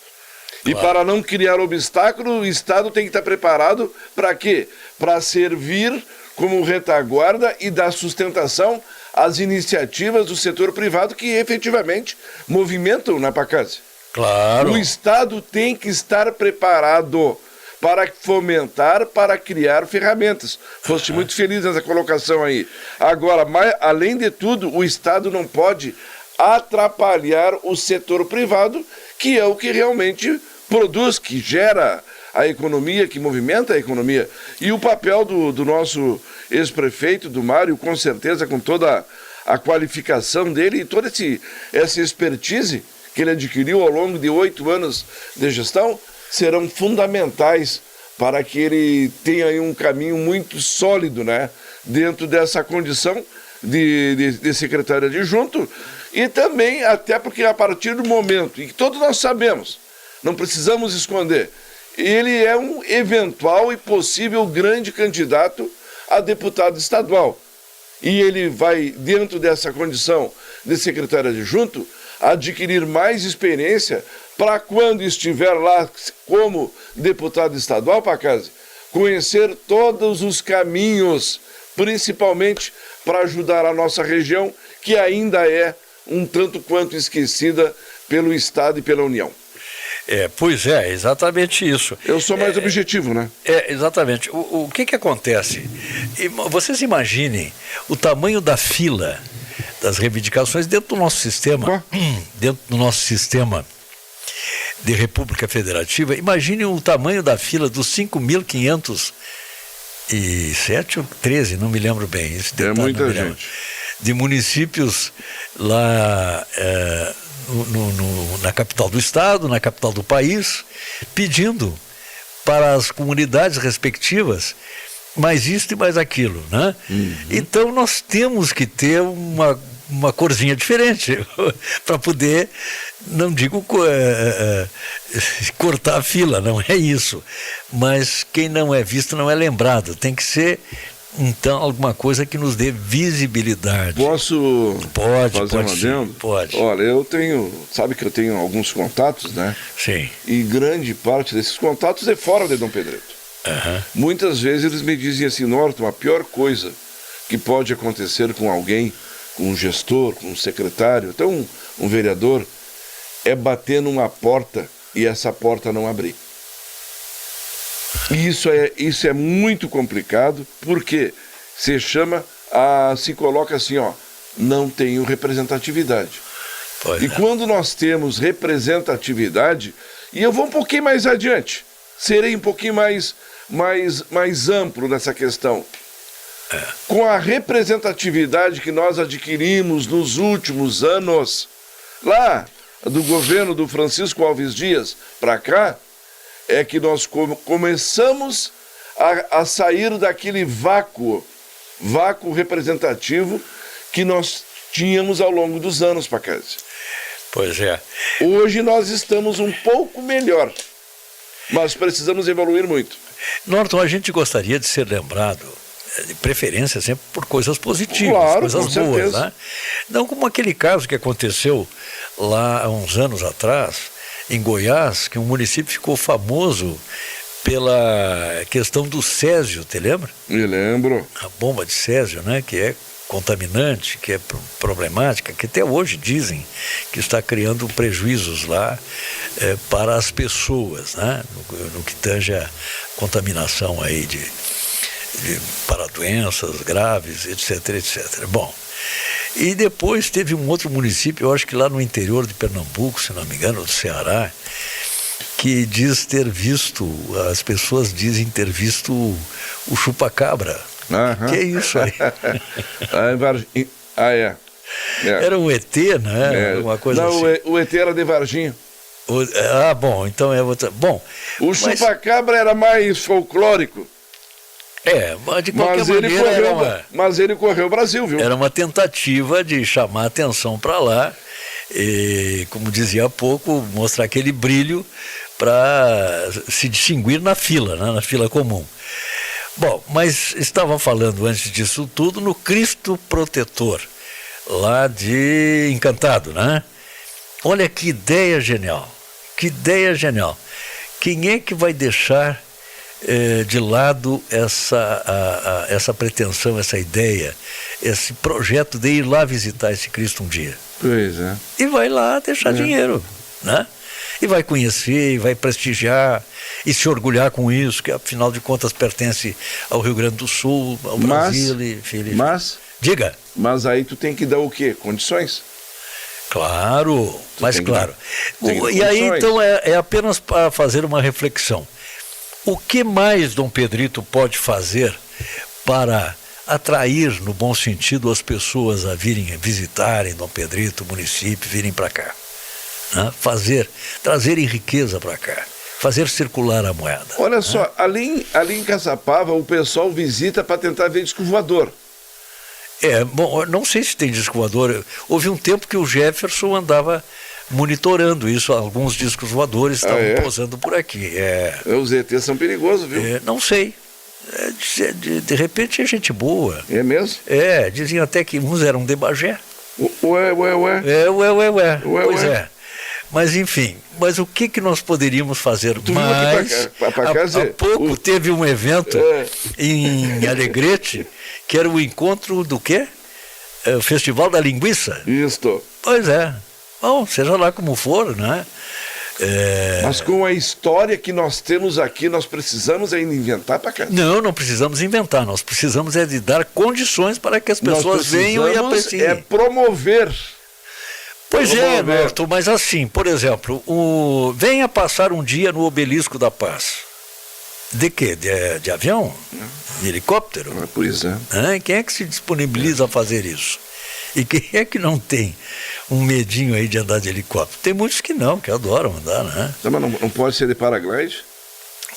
B: Claro. E para não criar obstáculos, o Estado tem que estar preparado para quê? Para servir como retaguarda e dar sustentação às iniciativas do setor privado que efetivamente movimentam na Pacazzi.
C: Claro.
B: O Estado tem que estar preparado para fomentar, para criar ferramentas. Foste muito feliz nessa colocação aí. Agora, além de tudo, o Estado não pode atrapalhar o setor privado, que é o que realmente produz, que gera a economia, que movimenta a economia. E o papel do nosso ex-prefeito, do Mário, com certeza, com toda a qualificação dele e toda essa expertise que ele adquiriu ao longo de 8 anos de gestão, serão fundamentais para que ele tenha aí um caminho muito sólido, né, dentro dessa condição de secretário adjunto, e também até porque a partir do momento em que todos nós sabemos, não precisamos esconder, ele é um eventual e possível grande candidato a deputado estadual. E ele vai, dentro dessa condição de secretário adjunto, adquirir mais experiência para quando estiver lá como deputado estadual, Pacazzi, conhecer todos os caminhos, principalmente para ajudar a nossa região, que ainda é um tanto quanto esquecida pelo Estado e pela União.
C: Pois é, exatamente isso.
B: Eu sou mais objetivo, né?
C: Exatamente. O que acontece? Vocês imaginem o tamanho da fila das reivindicações dentro do nosso sistema, de República Federativa. Imaginem o tamanho da fila dos 5.507 ou 13, não me lembro bem. Esse detalhe,
B: muita gente.
C: De municípios lá na capital do estado, na capital do país, pedindo para as comunidades respectivas mais isto e mais aquilo, né? Uhum. Então nós temos que ter uma corzinha diferente para poder, não digo cortar a fila, não é isso, mas quem não é visto não é lembrado. Tem que ser, então, alguma coisa que nos dê visibilidade.
B: Posso fazer um adendo?
C: Pode.
B: Olha, sabe que eu tenho alguns contatos, né?
C: Sim.
B: E grande parte desses contatos é fora de Dom Pedrito.
C: Uhum.
B: Muitas vezes eles me dizem assim, Norton, a pior coisa que pode acontecer com alguém, com um gestor, com um secretário, até um vereador, é bater numa porta e essa porta não abrir. Isso é muito complicado, porque se coloca assim, ó, não tenho representatividade.
C: Pois
B: e quando nós temos representatividade, e eu vou um pouquinho mais adiante, serei um pouquinho mais amplo nessa questão. Com a representatividade que nós adquirimos nos últimos anos, lá do governo do Francisco Alves Dias para cá, é que nós começamos a sair daquele vácuo representativo que nós tínhamos ao longo dos anos, Pacazzi.
C: Pois é.
B: Hoje nós estamos um pouco melhor, mas precisamos evoluir muito.
C: Norton, a gente gostaria de ser lembrado, de preferência sempre por coisas positivas,
B: Claro,
C: coisas
B: com
C: boas,
B: certeza.
C: né? Não como aquele caso que aconteceu lá há uns anos atrás, em Goiás, que um município ficou famoso pela questão do césio, te lembra?
B: Me lembro.
C: A bomba de césio, né, que é contaminante, que é problemática, que até hoje dizem que está criando prejuízos lá para as pessoas, né, no que tange a contaminação aí para doenças graves, etc, etc. Bom, e depois teve um outro município, eu acho que lá no interior de Pernambuco, se não me engano, do Ceará, que diz ter visto, as pessoas dizem ter visto o chupacabra.
B: Aham.
C: Que é isso aí?
B: É.
C: Era um ET, né? Uma coisa
B: não,
C: assim.
B: o ET era de Varginha.
C: Bom, então é outra. Bom,
B: O chupacabra era mais folclórico.
C: Mas de qualquer maneira
B: Mas ele correu o Brasil, viu?
C: era uma tentativa de chamar a atenção para lá e, como dizia há pouco, mostrar aquele brilho para se distinguir na fila, né? Na fila comum. Bom, mas estava falando antes disso tudo no Cristo Protetor, lá de Encantado, né? Olha que ideia genial, que ideia genial. Quem é que vai deixar de lado essa pretensão, essa ideia, esse projeto de ir lá visitar esse Cristo um dia?
B: Pois é.
C: E vai lá deixar dinheiro, né? E vai conhecer, e vai prestigiar, e se orgulhar com isso, que afinal de contas pertence ao Rio Grande do Sul, ao Brasil. Diga.
B: Mas aí tu tem que dar o quê? Condições?
C: Claro, mas claro.
B: E
C: aí então é apenas para fazer uma reflexão. O que mais Dom Pedrito pode fazer para atrair, no bom sentido, as pessoas a virem visitarem Dom Pedrito, o município, virem para cá? Né? Trazerem riqueza para cá, fazer circular a moeda.
B: Olha só, ali em Caçapava o pessoal visita para tentar ver disco voador.
C: Bom, não sei se tem disco voador. Houve um tempo que o Jefferson andava monitorando isso, alguns discos voadores estavam posando por aqui.
B: Os ETs são perigosos, viu?
C: Não sei. De repente é gente boa.
B: É mesmo?
C: Diziam até que uns eram de Bagé.
B: Ué.
C: Pois é. Mas enfim, o que nós poderíamos fazer mais? Há pouco teve um evento em Alegrete, que era o encontro do quê? O Festival da Linguiça.
B: Isto.
C: Pois é. Bom, seja lá como for, né?
B: Mas com a história que nós temos aqui, nós precisamos ainda inventar para cá?
C: Não precisamos inventar, nós precisamos de dar condições para que as pessoas venham e apreciem.
B: Promover.
C: Pois Norton, mas assim, por exemplo, venha passar um dia no Obelisco da Paz. De quê? De avião? De helicóptero?
B: Pois é.
C: Quem é que se disponibiliza a fazer isso? E quem é que não tem um medinho aí de andar de helicóptero? Tem muitos que adoram andar, né?
B: Mas não pode ser de paraglide?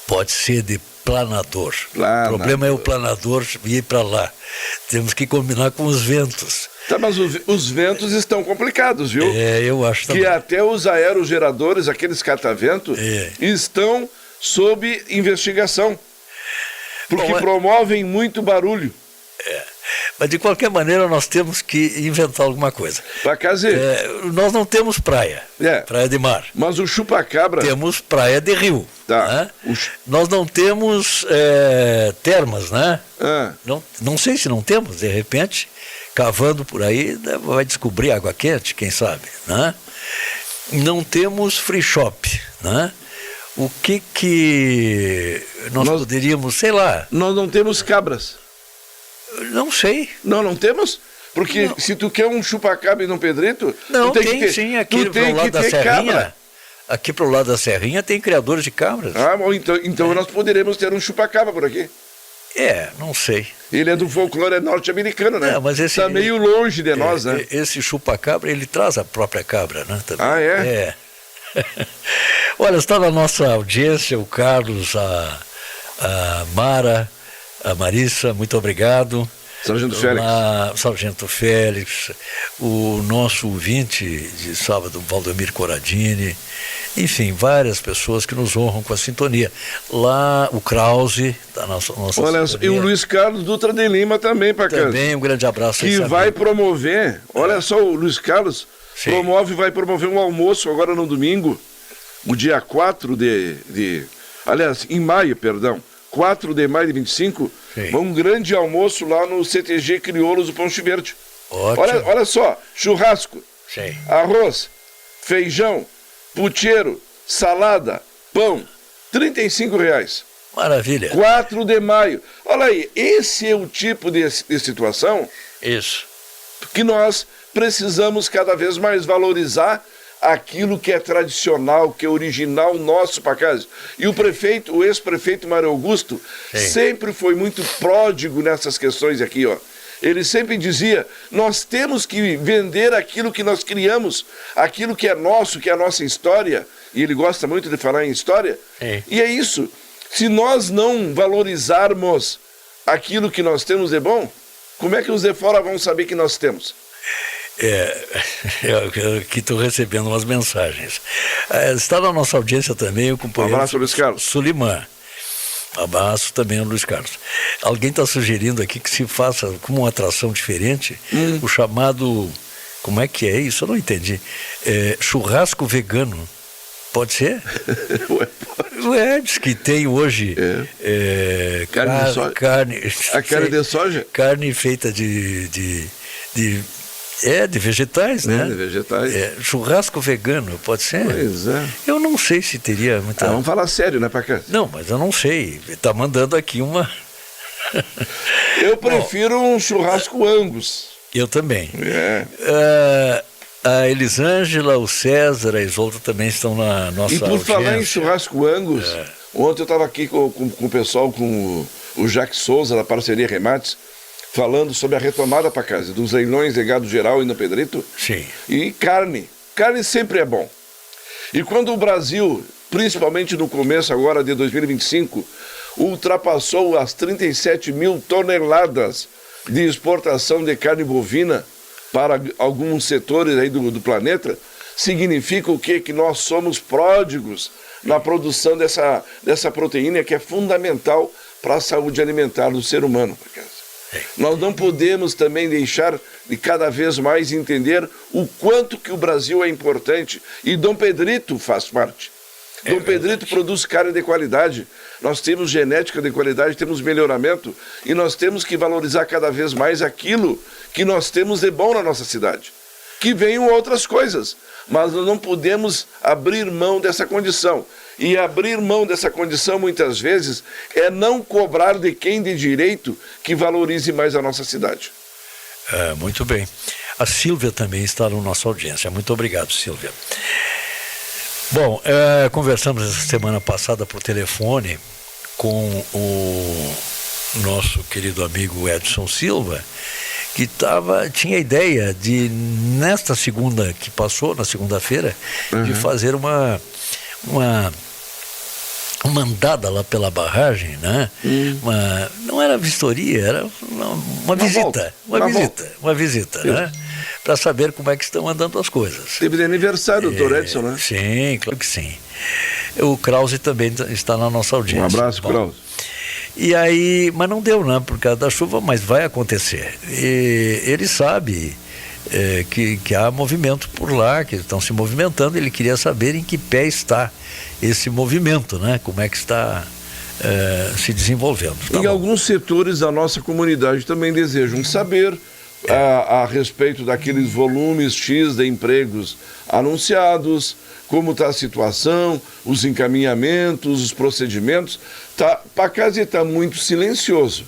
C: Pode ser de planador. O problema é o planador ir para lá. Temos que combinar com os ventos.
B: Tá, mas os ventos estão complicados, viu?
C: Eu acho também.
B: Que até os aerogeradores, aqueles catavento, estão sob investigação. Porque promovem muito barulho.
C: Mas de qualquer maneira nós temos que inventar alguma coisa.
B: Para caser.
C: Nós não temos praia, praia de mar.
B: Mas o chupacabra...
C: Temos praia de rio.
B: Tá.
C: Né? Nós não temos termas, né? Não sei se não temos, de repente, cavando por aí, vai descobrir água quente, quem sabe, né? Não temos free shop, né? O que nós poderíamos, sei lá...
B: Nós não temos cabras.
C: Não sei.
B: Não temos? Porque se tu quer um chupacabra e Dom Pedrito...
C: Não, tem sim, aqui pro lado da Serrinha. Cabra. Aqui pro lado da Serrinha tem criadores de cabras.
B: Bom, então nós poderemos ter um chupacabra por aqui.
C: Não sei.
B: Ele é do folclore norte-americano, né?
C: Mas
B: está meio longe de nós, né?
C: Esse chupacabra, ele traz a própria cabra, né? Também.
B: É?
C: Olha, está na nossa audiência o Carlos, a Mara, a Marissa, muito obrigado.
B: Sargento Félix.
C: Sargento Félix, o nosso ouvinte de sábado, Valdomiro Corradini, enfim, várias pessoas que nos honram com a sintonia. Lá, o Krause, da nossa
B: olha,
C: sintonia.
B: e o Luiz Carlos Dutra de Lima também, Pacas.
C: Também um grande abraço.
B: Que vai promover, olha só, o Luiz Carlos vai promover um almoço agora no domingo, no dia 4 aliás, em maio, perdão, 4 de maio de 25, um grande almoço lá no CTG Crioulos do Ponte Verde.
C: Ótimo.
B: Olha só, churrasco,
C: Sim.
B: arroz, feijão, pucheiro, salada, pão, R$35.
C: Maravilha.
B: 4 de maio. Olha aí, esse é o tipo de situação
C: Isso.
B: que nós precisamos cada vez mais valorizar aquilo que é tradicional, que é original nosso, Pacásio. E o ex-prefeito Mário Augusto, sempre foi muito pródigo nessas questões aqui, ó. Ele sempre dizia, nós temos que vender aquilo que nós criamos, aquilo que é nosso, que é a nossa história, e ele gosta muito de falar em história, e é isso. Se nós não valorizarmos aquilo que nós temos de bom, como é que os de fora vão saber que nós temos?
C: Eu que estou recebendo umas mensagens. Está na nossa audiência também o companheiro
B: abraço, Luiz Carlos.
C: Suliman. Abraço também ao Luiz Carlos. Alguém está sugerindo aqui que se faça como uma atração diferente o chamado, como é que é isso? Eu não entendi. Churrasco vegano. Pode ser? Diz que tem hoje
B: carne de soja. Carne de soja?
C: Carne feita de vegetais, né?
B: De vegetais.
C: Churrasco vegano, pode ser?
B: Pois é.
C: Eu não sei se teria muita...
B: vamos falar sério, né, Pacas?
C: Não, mas eu não sei. Está mandando aqui uma...
B: Eu prefiro um churrasco Angus.
C: Eu também. A Elisângela, o César, a Isolda também estão na nossa audiência.
B: E por falar em churrasco Angus, ontem eu estava aqui com o pessoal, com o Jacques Souza, da parceria Remates, falando sobre a retomada para casa dos leilões de gado geral e no Pedrito.
C: Sim.
B: E carne. Carne sempre é bom. E quando o Brasil, principalmente no começo agora de 2025, ultrapassou as 37 mil toneladas de exportação de carne bovina para alguns setores aí do planeta, significa o quê? Que nós somos pródigos na produção dessa proteína que é fundamental para a saúde alimentar do ser humano. Nós não podemos também deixar de cada vez mais entender o quanto que o Brasil é importante, e Dom Pedrito faz parte. Dom Pedrito produz carne de qualidade, nós temos genética de qualidade, temos melhoramento, e nós temos que valorizar cada vez mais aquilo que nós temos de bom na nossa cidade. Que venham outras coisas, mas nós não podemos abrir mão dessa condição. E abrir mão dessa condição, muitas vezes, é não cobrar de quem de direito que valorize mais a nossa cidade.
C: Muito bem. A Sílvia também está na nossa audiência. Muito obrigado, Sílvia. Bom, conversamos essa semana passada por telefone com o nosso querido amigo Edson Silva, que tinha a ideia de, nesta segunda que passou, na segunda-feira, de fazer uma andada lá pela barragem, né? Não era vistoria, era uma visita, uma visita, né? Para saber como é que estão andando as coisas.
B: Teve de aniversário, doutor Edson, né?
C: Sim, claro que sim. O Krause também está na nossa audiência.
B: Um abraço, Krause.
C: E aí, mas não deu, né? Por causa da chuva, mas vai acontecer. E ele sabe que há movimento por lá, que estão se movimentando. Ele queria saber em que pé está esse movimento, né? Como é que está se desenvolvendo.
B: Em alguns setores da nossa comunidade também desejam saber a respeito daqueles volumes X de empregos anunciados, como está a situação, os encaminhamentos, os procedimentos. Pacásio está muito silencioso.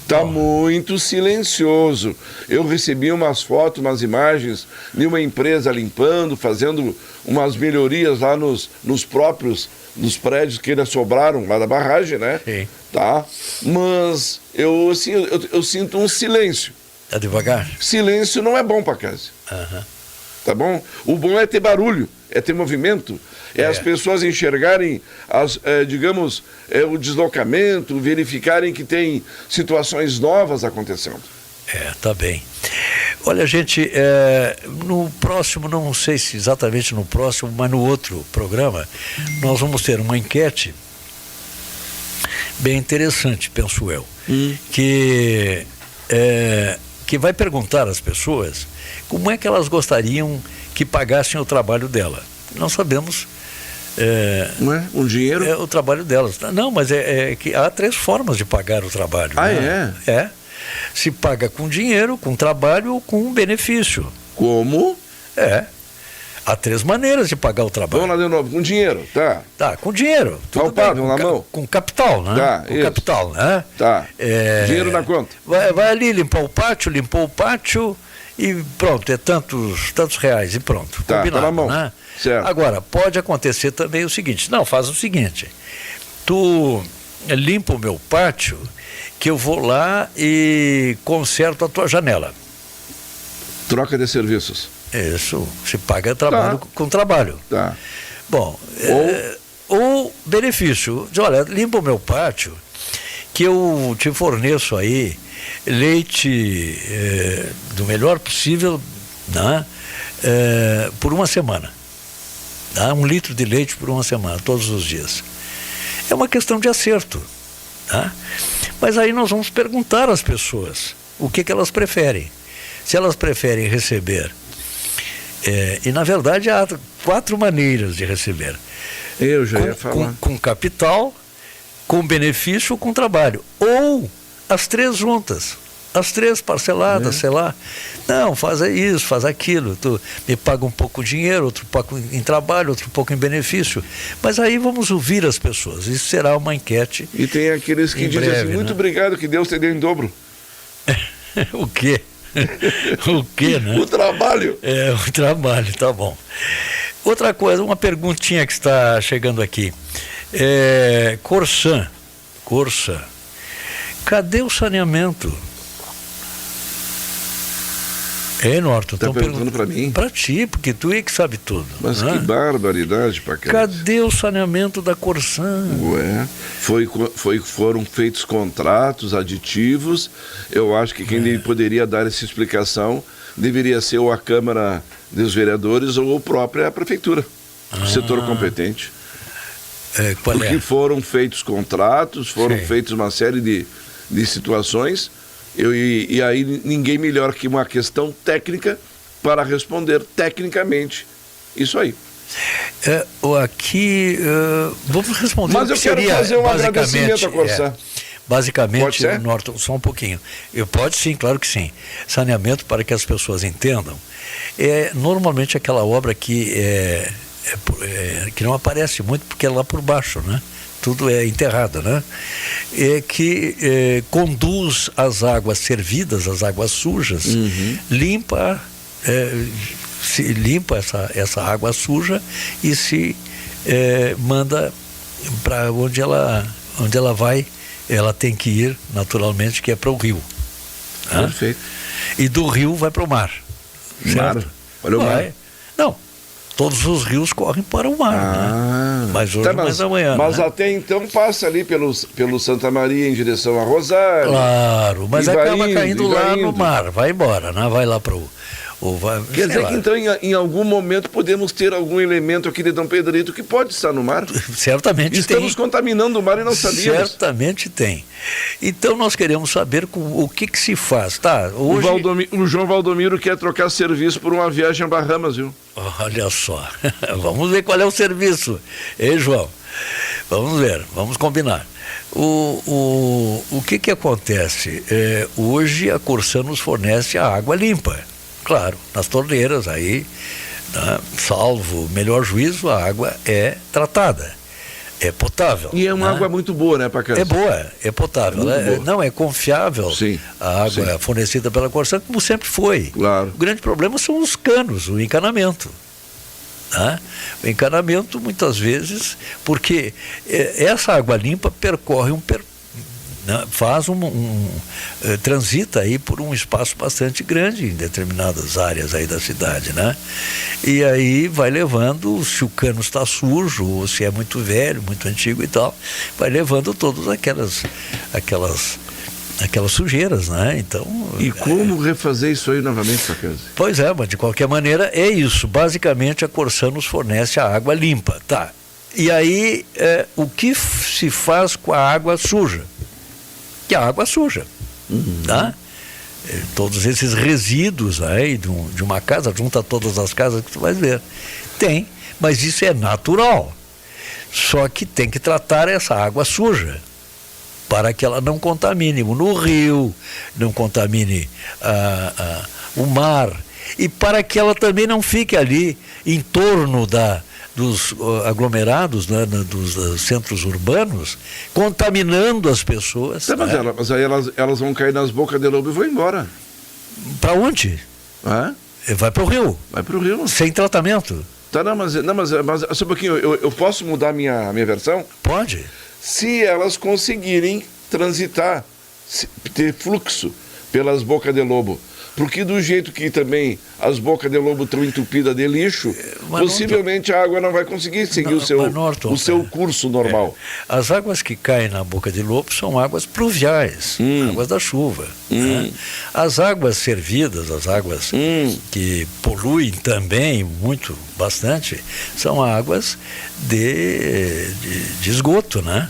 B: Está muito silencioso. Eu recebi umas fotos, umas imagens de uma empresa limpando, fazendo umas melhorias lá nos prédios que ainda sobraram lá da barragem, né?
C: Sim.
B: Tá? Mas eu sinto um silêncio.
C: Está devagar?
B: Silêncio não é bom, Pacásio. tá bom? O bom é ter barulho, é ter movimento, é as pessoas enxergarem, digamos, o deslocamento, verificarem que tem situações novas acontecendo.
C: Tá bem. Olha, gente, no próximo, não sei se exatamente no próximo, mas no outro programa, nós vamos ter uma enquete bem interessante, penso eu, que vai perguntar às pessoas como é que elas gostariam que pagassem o trabalho dela. Nós sabemos...
B: Não é? O dinheiro?
C: É o trabalho delas. Não, mas que há 3 formas de pagar o trabalho. Né? Se paga com dinheiro, com trabalho ou com benefício.
B: Como?
C: Há 3 maneiras de pagar o trabalho.
B: Vamos lá de novo, com dinheiro, tá?
C: Tá, com dinheiro.
B: Palpável na mão?
C: Com capital, né?
B: Tá,
C: com
B: isso.
C: capital, né?
B: Tá. Dinheiro na conta.
C: Vai ali, limpou o pátio e pronto, é tantos reais e pronto.
B: Tá,
C: combinado,
B: tá na mão.
C: Né?
B: Certo.
C: Agora, pode acontecer também o seguinte, faz o seguinte, tu limpa o meu pátio, que eu vou lá e conserto a tua janela.
B: Troca de serviços.
C: Isso, se paga trabalho com trabalho.
B: Tá.
C: Bom, ou benefício, diz, olha, limpa o meu pátio, que eu te forneço aí leite do melhor possível, né, por uma semana. Tá? 1 litro de leite por uma semana, todos os dias. É uma questão de acerto. Tá? Mas aí nós vamos perguntar às pessoas o que elas preferem. Se elas preferem receber, e na verdade há 4 maneiras de receber.
B: Eu já ia falar.
C: Com capital, com benefício ou com trabalho. Ou as 3 juntas. As 3 parceladas, sei lá. Não, faz isso, faz aquilo. Tu me paga um pouco de dinheiro, outro pouco em trabalho, outro pouco em benefício. Mas aí vamos ouvir as pessoas. Isso será uma enquete.
B: E tem aqueles que dizem assim, muito obrigado, que Deus te dê em dobro.
C: O quê? O quê, né?
B: O trabalho.
C: O trabalho, tá bom. Outra coisa, uma perguntinha que está chegando aqui. Corsã. Cadê o saneamento? Norton,
B: está perguntando para mim?
C: Para ti, porque tu é que sabe tudo.
B: Mas que barbaridade, Paquete.
C: Cadê o saneamento da Corsã?
B: Foram feitos contratos aditivos. Eu acho que quem poderia dar essa explicação deveria ser ou a Câmara dos Vereadores ou a própria Prefeitura, o setor competente. Porque foram feitos contratos, foram feitas uma série de situações. E aí ninguém melhor que uma questão técnica para responder tecnicamente isso aí.
C: Vamos responder.
B: Mas eu quero fazer um agradecimento à Corsã.
C: Basicamente, Norton, só um pouquinho. Pode sim, claro que sim. Saneamento, para que as pessoas entendam, é normalmente aquela obra que não aparece muito porque é lá por baixo, né? Tudo é enterrado, né? Que conduz as águas servidas, as águas sujas, limpa essa água suja e se manda para onde ela vai. Ela tem que ir, naturalmente, que é para o rio. Né?
B: Perfeito.
C: E do rio vai para o mar. Certo?
B: Olha o mar.
C: Não. Todos os rios correm para o mar, né? Mas hoje, mais amanhã.
B: Mas
C: né?
B: até então passa ali pelo Santa Maria em direção a Rosário.
C: Claro, mas acaba caindo lá no mar, vai embora, né? Vai lá para o...
B: Quer dizer que então em algum momento podemos ter algum elemento aqui de Dom Pedrito que pode estar no mar?
C: Certamente tem.
B: Estamos contaminando o mar e não sabíamos.
C: Certamente tem. Então nós queremos saber o que se faz. Tá, hoje...
B: O João Valdomiro quer trocar serviço por uma viagem a Bahamas, viu?
C: Olha só. Vamos ver qual é o serviço. Ei, João? Vamos ver, vamos combinar. O que acontece? Hoje a Corsã nos fornece a água limpa. Claro, nas torneiras aí, né, salvo melhor juízo, a água é tratada, é potável.
B: E é uma água muito boa, né, Paquete?
C: É boa, é potável. Não, é confiável.
B: Sim,
C: a água fornecida pela Corsã, como sempre foi.
B: Claro.
C: O grande problema são os canos, o encanamento. Né? O encanamento, muitas vezes, porque essa água limpa percorre né, transita aí por um espaço bastante grande em determinadas áreas aí da cidade, né? E aí vai levando, se o cano está sujo, ou se é muito velho, muito antigo e tal, vai levando todas aquelas sujeiras, né? Então...
B: E como refazer isso aí novamente, Pacazzi?
C: Pois é, mas de qualquer maneira é isso. Basicamente a Corsã nos fornece a água limpa, tá? E aí, o que se faz com a água suja? Que a água suja, tá? Todos esses resíduos aí de uma casa, junta todas as casas que tu vai ver. Tem, mas isso é natural. Só que tem que tratar essa água suja, para que ela não contamine no rio, não contamine o mar, e para que ela também não fique ali em torno dos aglomerados, né, dos centros urbanos, contaminando as pessoas.
B: Mas aí elas vão cair nas bocas de lobo e vão embora.
C: Para onde? Vai para o rio.
B: Vai para o rio.
C: Sem tratamento.
B: Tá, mas só um pouquinho, eu posso mudar minha versão?
C: Pode.
B: Se elas conseguirem transitar, ter fluxo pelas bocas de lobo. Porque do jeito que também as bocas de lobo estão entupidas de lixo, possivelmente a água não vai conseguir seguir o seu curso normal.
C: As águas que caem na boca de lobo são águas pluviais, águas da chuva. Né? As águas servidas, as águas que poluem também bastante, são águas de esgoto, né?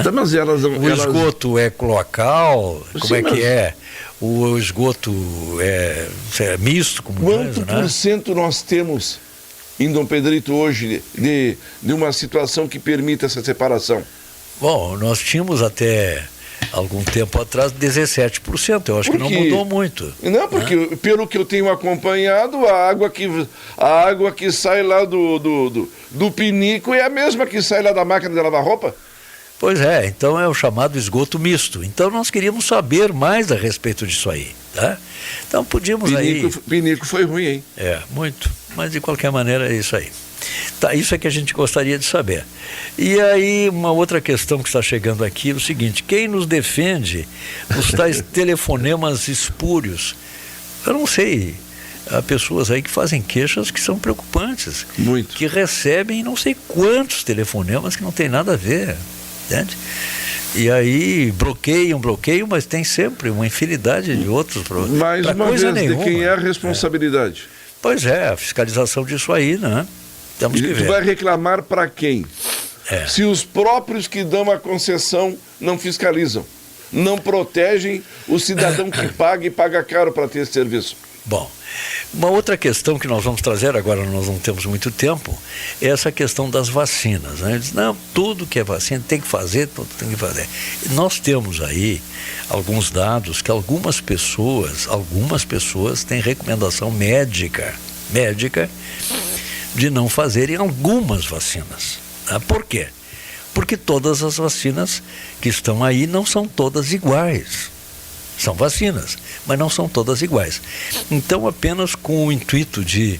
B: Tá, mas
C: o esgoto é cloacal, como é que é? O esgoto é misto, como
B: quanto por cento nós temos em Dom Pedrito hoje de uma situação que permita essa separação?
C: Bom, nós tínhamos até algum tempo atrás 17%, eu acho que não mudou muito.
B: Não, porque pelo que eu tenho acompanhado, a água que sai lá do pinico é a mesma que sai lá da máquina de lavar roupa.
C: Pois é, então é o chamado esgoto misto. Então nós queríamos saber mais a respeito disso aí, tá? Então podíamos
B: Pinico foi ruim, hein?
C: Muito, mas de qualquer maneira é isso aí. Tá, isso é que a gente gostaria de saber. E aí uma outra questão que está chegando aqui é o seguinte: quem nos defende dos tais telefonemas espúrios? Eu não sei, há pessoas aí que fazem queixas que são preocupantes.
B: Muito.
C: Que recebem não sei quantos telefonemas que não tem nada a ver. Entende? E aí bloqueiam, mas tem sempre uma infinidade de outros problemas.
B: Mais uma vez, de quem é a responsabilidade?
C: Pois é, a fiscalização disso aí, né? Temos que ver.
B: Tu vai reclamar para quem? Se os próprios que dão a concessão não fiscalizam, não protegem o cidadão que paga e paga caro para ter esse serviço. Bom,
C: uma outra questão que nós vamos trazer, agora nós não temos muito tempo, é essa questão das vacinas, né? Eles, não, tudo que é vacina tem que fazer, tudo tem que fazer. E nós temos aí alguns dados que algumas pessoas têm recomendação médica de não fazerem algumas vacinas. Tá? Por quê? Porque todas as vacinas que estão aí não são todas iguais. São vacinas, mas não são todas iguais. Então, apenas com o intuito de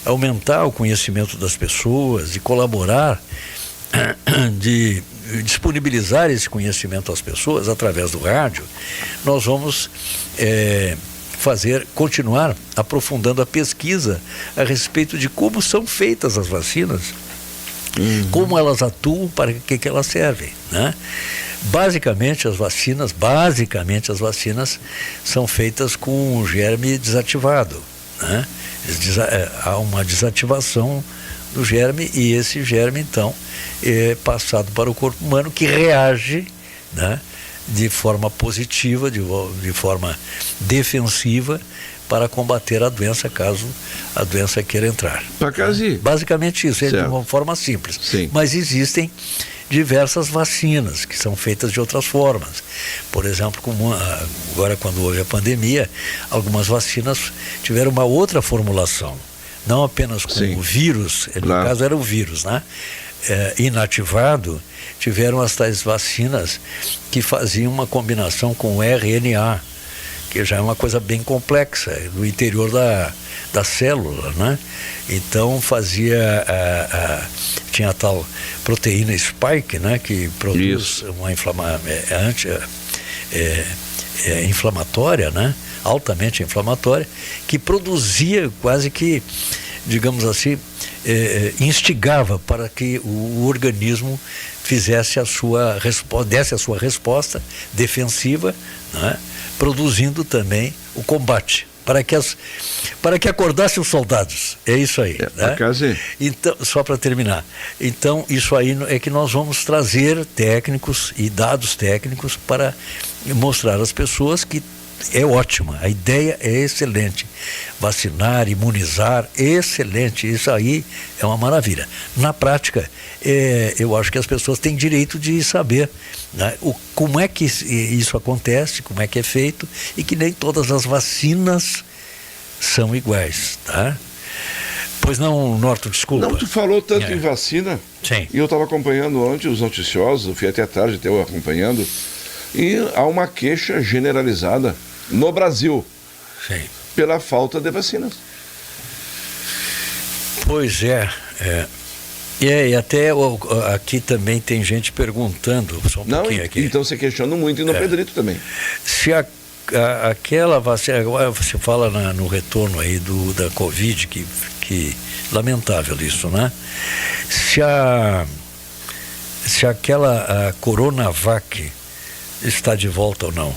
C: aumentar o conhecimento das pessoas, de colaborar, de disponibilizar esse conhecimento às pessoas através do rádio, nós vamos continuar aprofundando a pesquisa a respeito de como são feitas as vacinas, como elas atuam, para que elas servem, né? Basicamente as vacinas são feitas com um germe desativado, né? Há uma desativação do germe e esse germe então é passado para o corpo humano, que reage, né, de forma positiva, de forma defensiva, para combater a doença, caso a doença queira entrar. Basicamente isso, de uma forma simples.
B: Sim.
C: Mas existem diversas vacinas que são feitas de outras formas. Por exemplo, como agora quando houve a pandemia, algumas vacinas tiveram uma outra formulação, não apenas com o vírus, no caso era o vírus, né? Inativado, tiveram as tais vacinas que faziam uma combinação com o RNA, que já é uma coisa bem complexa, no interior da da célula, né? Então tinha a tal proteína spike, né? Que produz uma inflamatória, né? Altamente inflamatória, que produzia quase que, digamos assim, instigava para que o organismo fizesse desse a sua resposta defensiva, né? Produzindo também o combate, para que acordassem os soldados. É isso aí. Né? Então, só para terminar. Então, isso aí é que nós vamos trazer técnicos e dados técnicos para mostrar às pessoas que é ótima, a ideia é excelente. Vacinar, imunizar, excelente, isso aí é uma maravilha. Na prática, eu acho que as pessoas têm direito de saber, né, como é que isso acontece, como é que é feito, e que nem todas as vacinas são iguais, tá? Pois não, Norton, desculpa.
B: Não, tu falou tanto em vacina.
C: Sim.
B: E eu estava acompanhando ontem os noticiosos, eu fui até tarde até eu acompanhando, e há uma queixa generalizada no Brasil.
C: Sim.
B: Pela falta de vacinas.
C: Pois é. E até aqui também tem gente perguntando, só um pouquinho aqui.
B: Então você questiona muito, e no Pedrito também.
C: Se aquela vacina, agora você fala no retorno aí da Covid, que lamentável isso, né? Se aquela Coronavac está de volta ou não.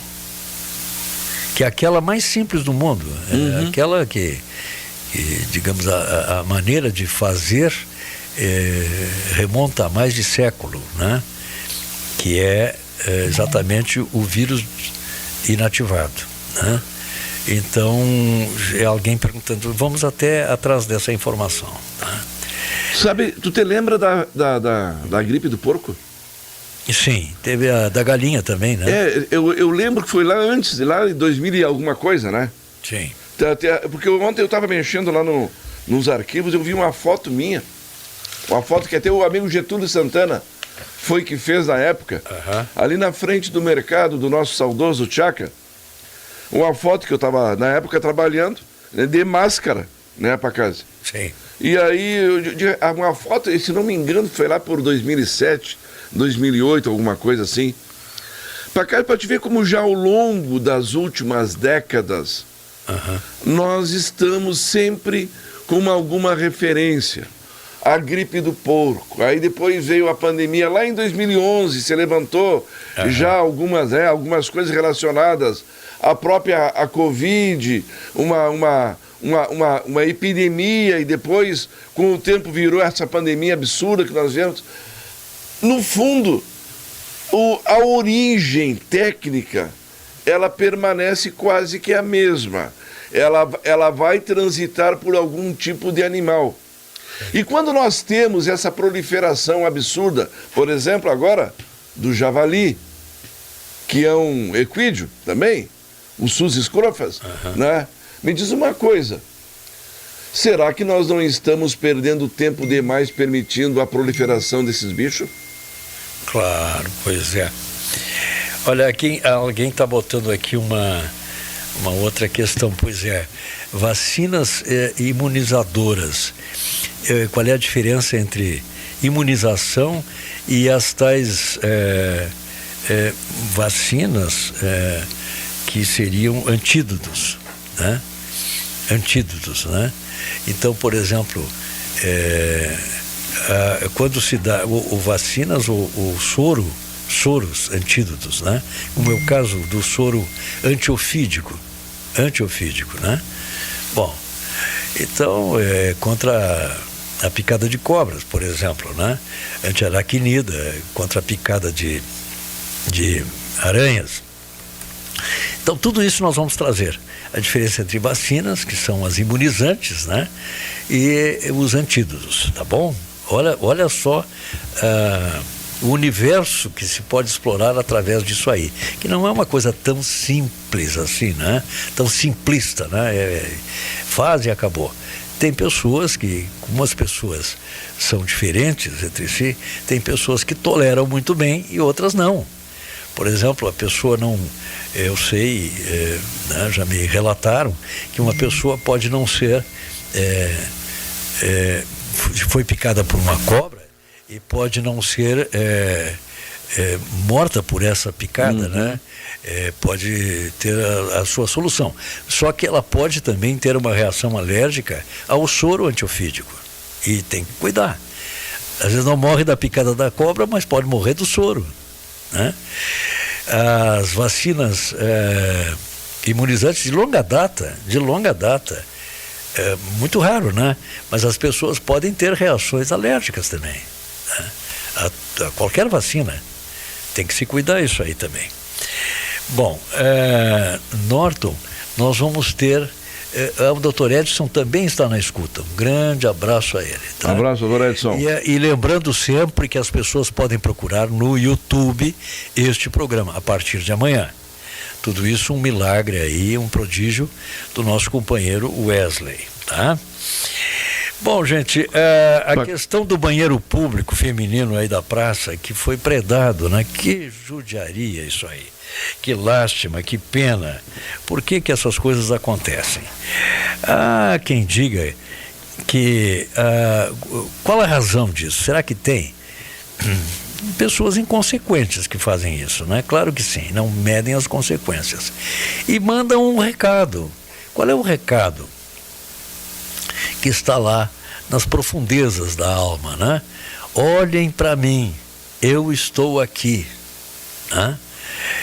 C: Que é aquela mais simples do mundo, aquela que digamos, a maneira de fazer remonta a mais de século, né? Que é exatamente o vírus inativado, né? Então, é alguém perguntando, vamos até atrás dessa informação, tá?
B: Sabe, tu te lembra da gripe do porco?
C: Sim, teve a da galinha também, né?
B: Eu lembro que foi lá antes, lá em 2000 e alguma coisa, né?
C: Sim.
B: Porque ontem eu estava mexendo lá nos arquivos, eu vi uma foto minha, uma foto que até o amigo Getúlio Santana foi que fez na época, ali na frente do mercado do nosso saudoso Tchaca, uma foto que eu estava na época trabalhando, né, de máscara, né, para casa.
C: Sim.
B: E aí, uma foto, se não me engano, foi lá por 2007, 2008, alguma coisa assim. Para te ver como já ao longo das últimas décadas, nós estamos sempre com alguma referência. A gripe do porco, aí depois veio a pandemia, lá em 2011 se levantou já algumas coisas relacionadas à própria Covid, uma epidemia, e depois, com o tempo, virou essa pandemia absurda que nós vemos. No fundo, a origem técnica, ela permanece quase que a mesma. Ela vai transitar por algum tipo de animal. E quando nós temos essa proliferação absurda, por exemplo, agora, do javali, que é um equídeo também, o Sus scrofas, né? Me diz uma coisa, será que nós não estamos perdendo tempo demais permitindo a proliferação desses bichos?
C: Claro, pois é. Olha, aqui alguém está botando aqui uma outra questão, pois é, vacinas imunizadoras. Qual é a diferença entre imunização e as tais vacinas que seriam antídotos, né? Antídotos, né? Então, por exemplo, quando se dá vacinas ou soros antídotos, né? Como é o caso do soro antiofídico, né? Bom, então, contra a picada de cobras, por exemplo, né? Antiaracnida, contra a picada de aranhas. Então, tudo isso nós vamos trazer. A diferença entre vacinas, que são as imunizantes, né? E os antídotos, tá bom? Olha só o universo que se pode explorar através disso aí, que não é uma coisa tão simples assim, né? Tão simplista, né? Faz e acabou. Tem pessoas como as pessoas são diferentes entre si, tem pessoas que toleram muito bem e outras não. Por exemplo, a pessoa não... Eu sei, né, já me relataram que uma pessoa pode não ser... foi picada por uma cobra e pode não ser morta por essa picada, né? Pode ter a sua solução. Só que ela pode também ter uma reação alérgica ao soro antiofídico. E tem que cuidar. Às vezes não morre da picada da cobra, mas pode morrer do soro, né? As vacinas imunizantes de longa data, muito raro, né? Mas as pessoas podem ter reações alérgicas também, né? A qualquer vacina. Tem que se cuidar isso aí também. Bom, Norton, nós vamos ter... o Dr. Edson também está na escuta. Um grande abraço a ele. Tá?
B: Abraço, Dr. Edson.
C: E lembrando sempre que as pessoas podem procurar no YouTube este programa, a partir de amanhã. Tudo isso um milagre aí, um prodígio do nosso companheiro Wesley, tá? Bom, gente, a questão do banheiro público feminino aí da praça, que foi predado, né? Que judiaria isso aí. Que lástima, que pena. Por que essas coisas acontecem? Há quem diga que... qual a razão disso? Será que tem pessoas inconsequentes que fazem isso, né? Claro que sim, não medem as consequências. E mandam um recado. Qual é o recado? Que está lá nas profundezas da alma, né? Olhem para mim, eu estou aqui, né?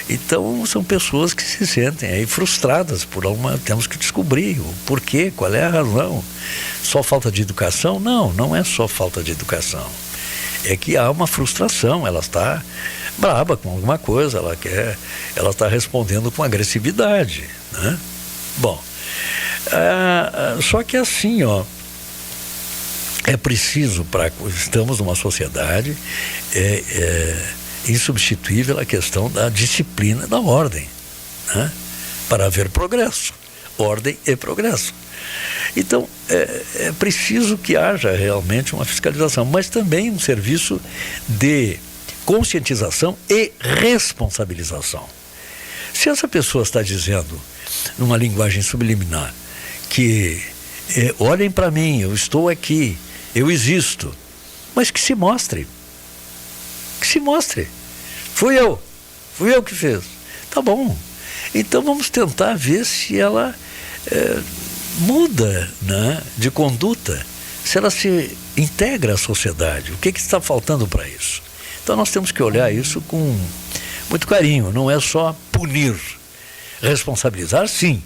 C: Então são pessoas que se sentem aí frustradas por alguma... Temos que descobrir o porquê, qual é a razão. Só falta de educação? Não, não é só falta de educação. É que há uma frustração, ela está braba com alguma coisa, ela está respondendo com agressividade, né? Bom, só que assim, é preciso, estamos numa sociedade insubstituível a questão da disciplina da ordem, né? Para haver progresso, ordem e progresso. Então, é preciso que haja realmente uma fiscalização, mas também um serviço de conscientização e responsabilização. Se essa pessoa está dizendo, numa linguagem subliminar, que olhem para mim, eu estou aqui, eu existo, mas que se mostre. Que se mostre. Fui eu que fiz. Tá bom. Então vamos tentar ver se ela muda, né, de conduta, se ela se integra à sociedade. O que está faltando para isso? Então nós temos que olhar isso com muito carinho. Não é só punir. Responsabilizar, sim,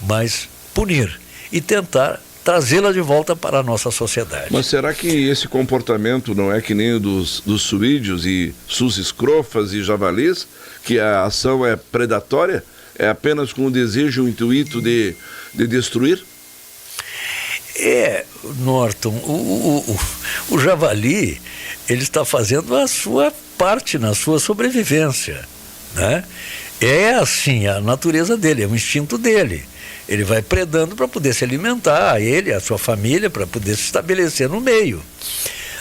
C: mas punir e tentar trazê-la de volta para a nossa sociedade.
B: Mas será que esse comportamento não é que nem o dos suídeos e sus-escrofas e javalis, que a ação é predatória? É apenas com o desejo, o intuito de destruir?
C: Norton, o javali, ele está fazendo a sua parte na sua sobrevivência, né? É assim, a natureza dele, é o instinto dele. Ele vai predando para poder se alimentar, ele, a sua família, para poder se estabelecer no meio.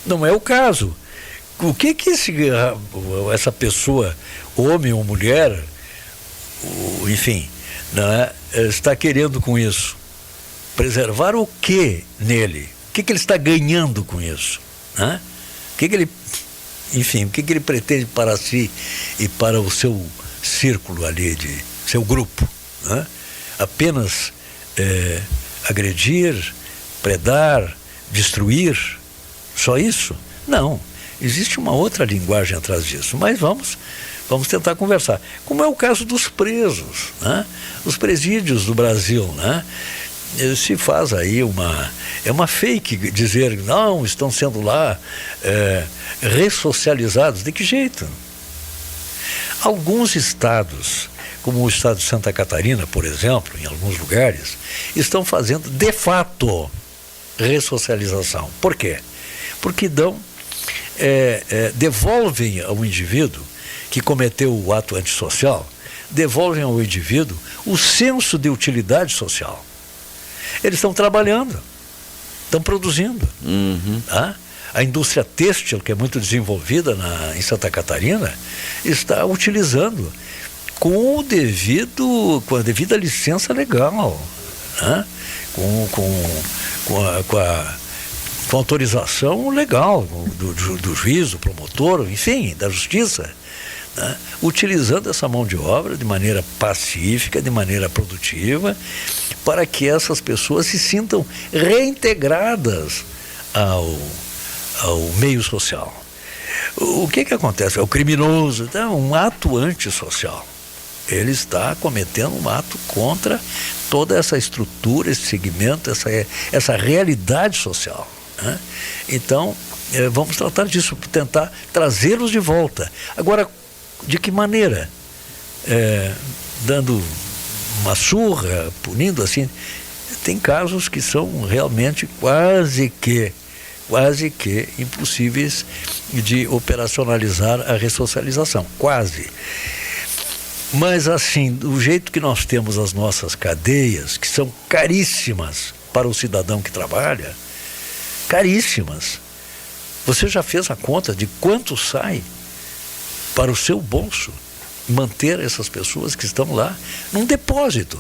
C: Não é o caso. O que essa pessoa, homem ou mulher, enfim, né, está querendo com isso? Preservar o que nele? O que ele está ganhando com isso? Né? O que ele pretende para si e para o seu círculo ali, seu grupo? Né? Apenas agredir, predar, destruir, só isso? Não, existe uma outra linguagem atrás disso, mas vamos tentar conversar. Como é o caso dos presos, né? Os presídios do Brasil, né? Se faz aí uma fake dizer, não, estão sendo lá ressocializados. De que jeito? Alguns estados, como o estado de Santa Catarina, por exemplo, em alguns lugares, estão fazendo, de fato, ressocialização. Por quê? Porque devolvem ao indivíduo que cometeu o ato antissocial, devolvem ao indivíduo o senso de utilidade social. Eles estão trabalhando, estão produzindo. Tá? A indústria têxtil, que é muito desenvolvida em Santa Catarina, está utilizando com a devida licença legal, né? com a autorização legal do juiz, do promotor, enfim, da justiça, né? Utilizando essa mão de obra de maneira pacífica, de maneira produtiva, para que essas pessoas se sintam reintegradas ao meio social. O que acontece? O criminoso, então, um ato antissocial. Ele está cometendo um ato contra toda essa estrutura, esse segmento, essa realidade social, né? Então, vamos tratar disso, tentar trazê-los de volta. Agora, de que maneira? Dando uma surra, punindo assim. Tem casos que são realmente quase que impossíveis de operacionalizar a ressocialização, quase. Mas assim, do jeito que nós temos as nossas cadeias, que são caríssimas para o cidadão que trabalha, caríssimas. Você já fez a conta de quanto sai para o seu bolso manter essas pessoas que estão lá num depósito?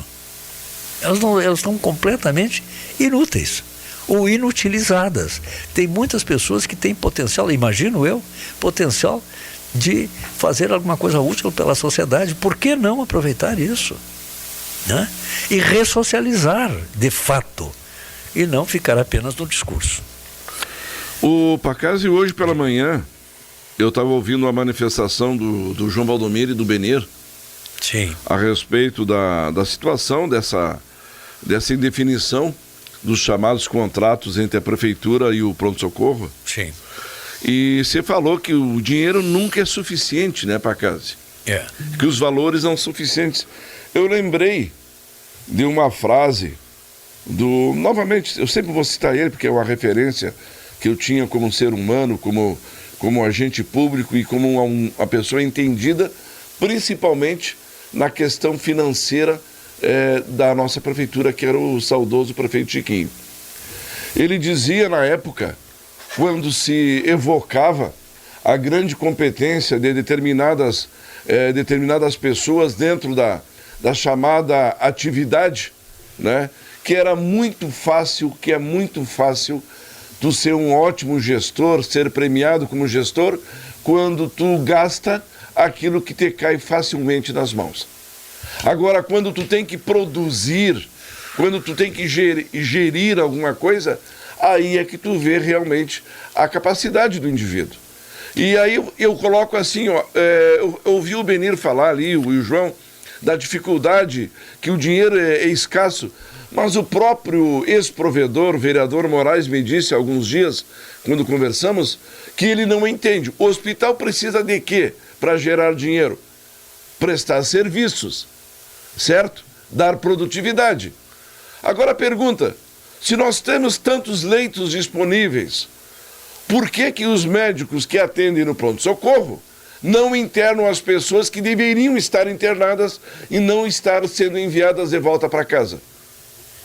C: Elas estão completamente inúteis ou inutilizadas. Tem muitas pessoas que têm potencial, imagino eu, potencial de fazer alguma coisa útil pela sociedade. Por que não aproveitar isso, né? E ressocializar de fato, e não ficar apenas no discurso.
B: O Pacazzi, hoje pela manhã, eu estava ouvindo a manifestação do João Valdomiro e do Benir.
C: Sim.
B: A respeito da situação dessa indefinição dos chamados contratos entre a prefeitura e o pronto-socorro.
C: Sim.
B: E você falou que o dinheiro nunca é suficiente, né, Pacazzi? Que os valores não são suficientes. Eu lembrei de uma frase novamente, eu sempre vou citar ele porque é uma referência que eu tinha como ser humano, como agente público e como uma pessoa entendida, principalmente na questão financeira da nossa prefeitura, que era o saudoso prefeito Chiquinho. Ele dizia na época, quando se evocava a grande competência de determinadas pessoas dentro da chamada atividade, né? Que é muito fácil tu ser um ótimo gestor, ser premiado como gestor, quando tu gasta aquilo que te cai facilmente nas mãos. Agora, quando tu tem que produzir, quando tu tem que gerir alguma coisa, aí é que tu vê realmente a capacidade do indivíduo. E aí eu coloco assim, eu ouvi o Benir falar ali, o João, da dificuldade, que o dinheiro é escasso, mas o próprio ex-provedor, o vereador Moraes, me disse há alguns dias, quando conversamos, que ele não entende. O hospital precisa de quê para gerar dinheiro? Prestar serviços, certo? Dar produtividade. Agora a pergunta, se nós temos tantos leitos disponíveis, por que os médicos que atendem no pronto-socorro não internam as pessoas que deveriam estar internadas e não estar sendo enviadas de volta para casa?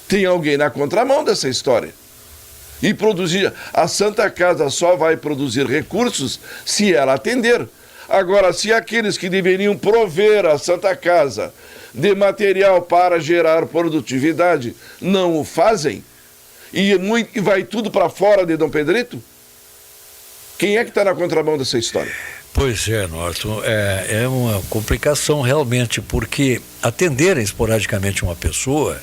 B: Tem alguém na contramão dessa história. E a Santa Casa só vai produzir recursos se ela atender. Agora, se aqueles que deveriam prover a Santa Casa de material para gerar produtividade não o fazem, e vai tudo para fora de Dom Pedrito, quem é que está na contramão dessa história?
C: Pois é, Norton, é uma complicação realmente, porque atender esporadicamente uma pessoa,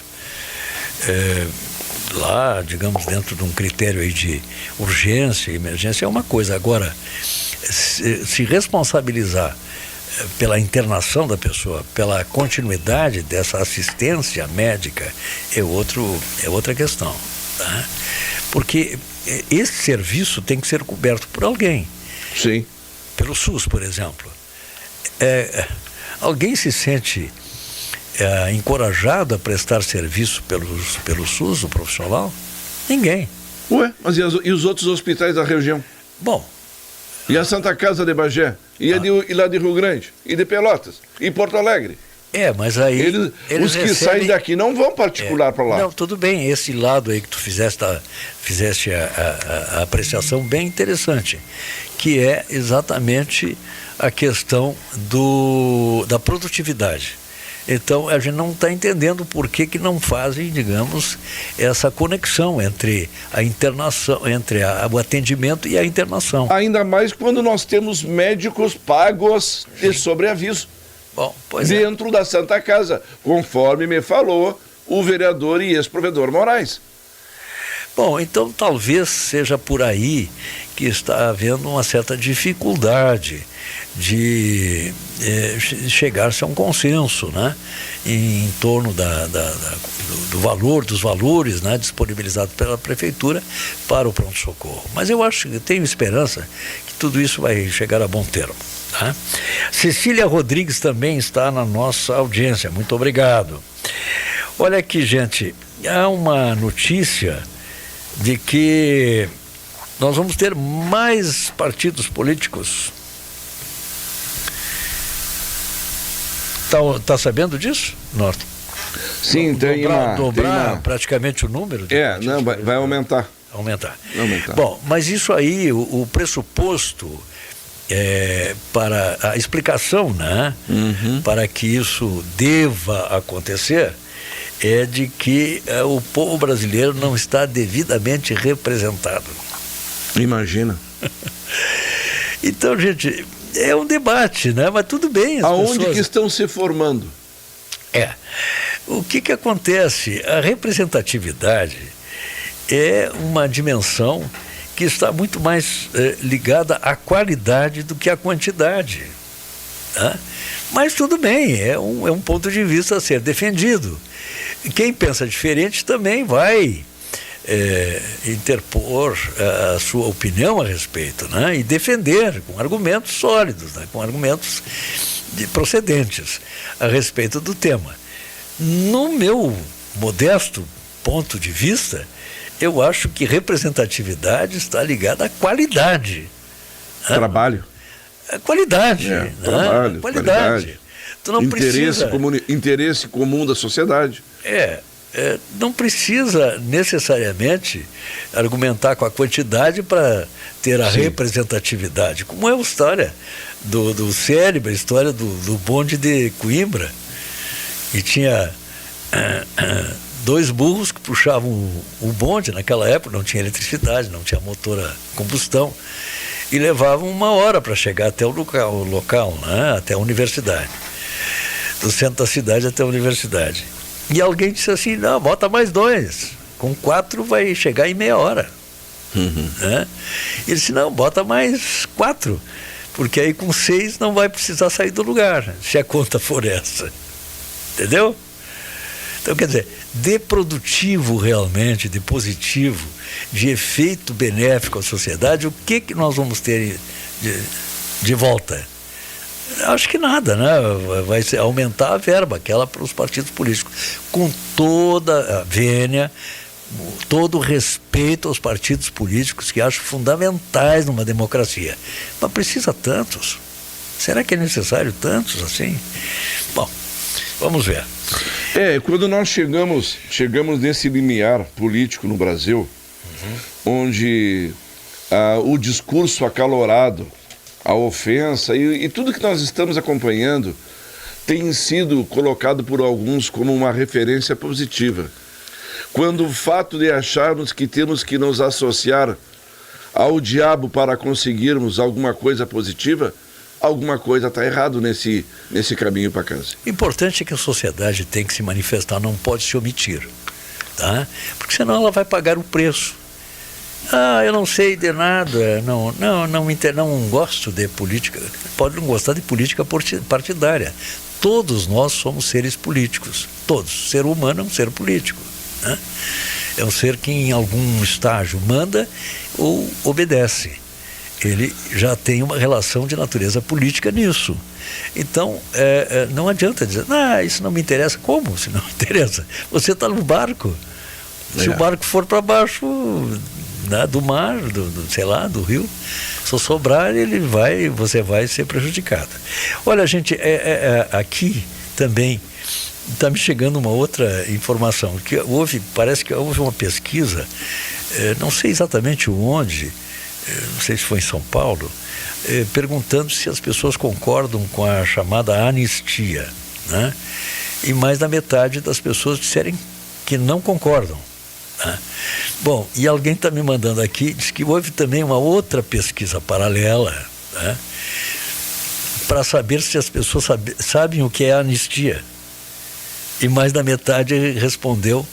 C: lá, digamos, dentro de um critério aí de urgência, emergência, é uma coisa. Agora, se responsabilizar pela internação da pessoa, pela continuidade dessa assistência médica, é outra questão, tá? Porque esse serviço tem que ser coberto por alguém.
B: Sim.
C: Pelo SUS, por exemplo. Alguém se sente encorajado a prestar serviço pelo SUS, o profissional? Ninguém.
B: Ué, mas e os outros hospitais da região?
C: Bom.
B: E a Santa Casa de Bagé? E lá de Rio Grande? E de Pelotas? E Porto Alegre?
C: Mas aí
B: Os que
C: recebem...
B: saem daqui não vão particular para lá.
C: Não, tudo bem, esse lado aí que tu fizeste a apreciação bem interessante, que é exatamente a questão da produtividade. Então, a gente não está entendendo por que não fazem, digamos, essa conexão entre a internação, entre o atendimento e a internação.
B: Ainda mais quando nós temos médicos pagos de sobreaviso.
C: Bom, pois
B: dentro da Santa Casa, conforme me falou o vereador e ex-provedor Moraes.
C: Bom, então talvez seja por aí que está havendo uma certa dificuldade de chegar-se a um consenso, né, em torno dos valores, né, disponibilizados pela Prefeitura para o pronto-socorro. Mas eu tenho esperança que tudo isso vai chegar a bom termo. Tá? Cecília Rodrigues também está na nossa audiência, muito obrigado. Olha aqui, gente, há uma notícia de que nós vamos ter mais partidos políticos. Tá sabendo disso, Norton?
B: Sim,
C: dobrar praticamente o número de partidos.
B: Não, vai aumentar.
C: Aumentar. Bom, mas isso aí, o pressuposto para a explicação, né, para que isso deva acontecer, é de que o povo brasileiro não está devidamente representado.
B: Imagina.
C: Então, gente, é um debate, né? Mas tudo bem.
B: Aonde que estão se formando?
C: O que acontece? A representatividade é uma dimensão que está muito mais ligada à qualidade do que à quantidade. Tá? Mas tudo bem, é um ponto de vista a ser defendido. Quem pensa diferente também vai interpor a sua opinião a respeito, né? E defender com argumentos sólidos, né? Com argumentos procedentes a respeito do tema. No meu modesto ponto de vista, eu acho que representatividade está ligada à qualidade.
B: Trabalho.
C: A qualidade. Né?
B: Trabalho,
C: qualidade. Tu não
B: interesse comum da sociedade.
C: Não precisa necessariamente argumentar com a quantidade para ter a representatividade. Como é a história do cérebro, a história do bonde de Coimbra. E tinha 2 burros que puxavam o bonde. Naquela época não tinha eletricidade, não tinha motor a combustão, e levavam 1 hora para chegar até o local, né? Até a universidade, do centro da cidade até a universidade. E alguém disse assim: não, bota mais 2, com 4 vai chegar em meia hora. Né? Ele disse: não, bota mais 4, porque aí com 6 não vai precisar sair do lugar, se a conta for essa. Entendeu? Então, quer dizer, de produtivo realmente, de positivo, de efeito benéfico à sociedade, o que nós vamos ter de volta? Acho que nada, né? Vai aumentar a verba, aquela para os partidos políticos, com toda a vênia, todo o respeito aos partidos políticos, que acho fundamentais numa democracia. Mas precisa tantos? Será que é necessário tantos assim? Bom, vamos ver.
B: Quando nós chegamos nesse limiar político no Brasil, onde o discurso acalorado, a ofensa e tudo que nós estamos acompanhando tem sido colocado por alguns como uma referência positiva. Quando o fato de acharmos que temos que nos associar ao diabo para conseguirmos alguma coisa positiva, alguma coisa está errado nesse caminho para casa.
C: O importante é que a sociedade tem que se manifestar, não pode se omitir, tá? Porque senão ela vai pagar o preço. Eu não sei de nada, não gosto de política. Pode não gostar de política partidária. Todos nós somos seres políticos, todos. O ser humano é um ser político, né? É um ser que em algum estágio manda ou obedece. Ele já tem uma relação de natureza política nisso. Então, não adianta dizer: isso não me interessa. Como se não interessa? Você está no barco. Se o barco for para baixo, né, do mar, do rio, se sobrar, você vai ser prejudicado. Olha, gente, aqui também está me chegando uma outra informação, que parece que houve uma pesquisa, não sei exatamente onde, não sei se foi em São Paulo, perguntando se as pessoas concordam com a chamada anistia, né? E mais da metade das pessoas disserem que não concordam, né? Bom, e alguém está me mandando aqui, diz que houve também uma outra pesquisa paralela, né? Para saber se as pessoas sabem o que é anistia. E mais da metade respondeu,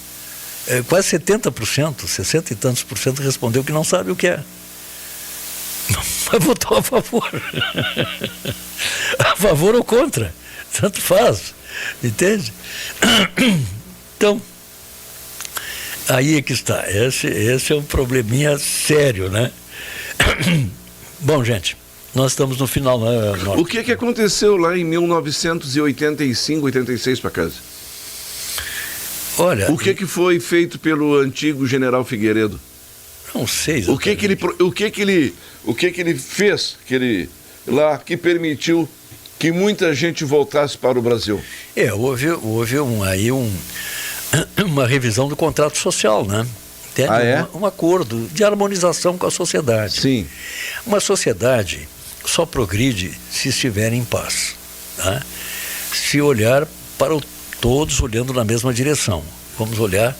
C: quase 70%, 60 e tantos por cento respondeu que não sabe o que é. Mas votou a favor. A favor ou contra, tanto faz, entende? Então, aí é que está, esse é um probleminha sério, né? Bom, gente, nós estamos no final, né, Norton?
B: O que aconteceu lá em 1985, 86 para casa?
C: Olha,
B: o que foi feito pelo antigo general Figueiredo?
C: Não sei
B: exatamente. O que ele fez que permitiu que muita gente voltasse para o Brasil?
C: Houve uma revisão do contrato social, né? Um acordo de harmonização com a sociedade.
B: Sim.
C: Uma sociedade só progride se estiver em paz, né? Se olhar para todos olhando na mesma direção. Vamos olhar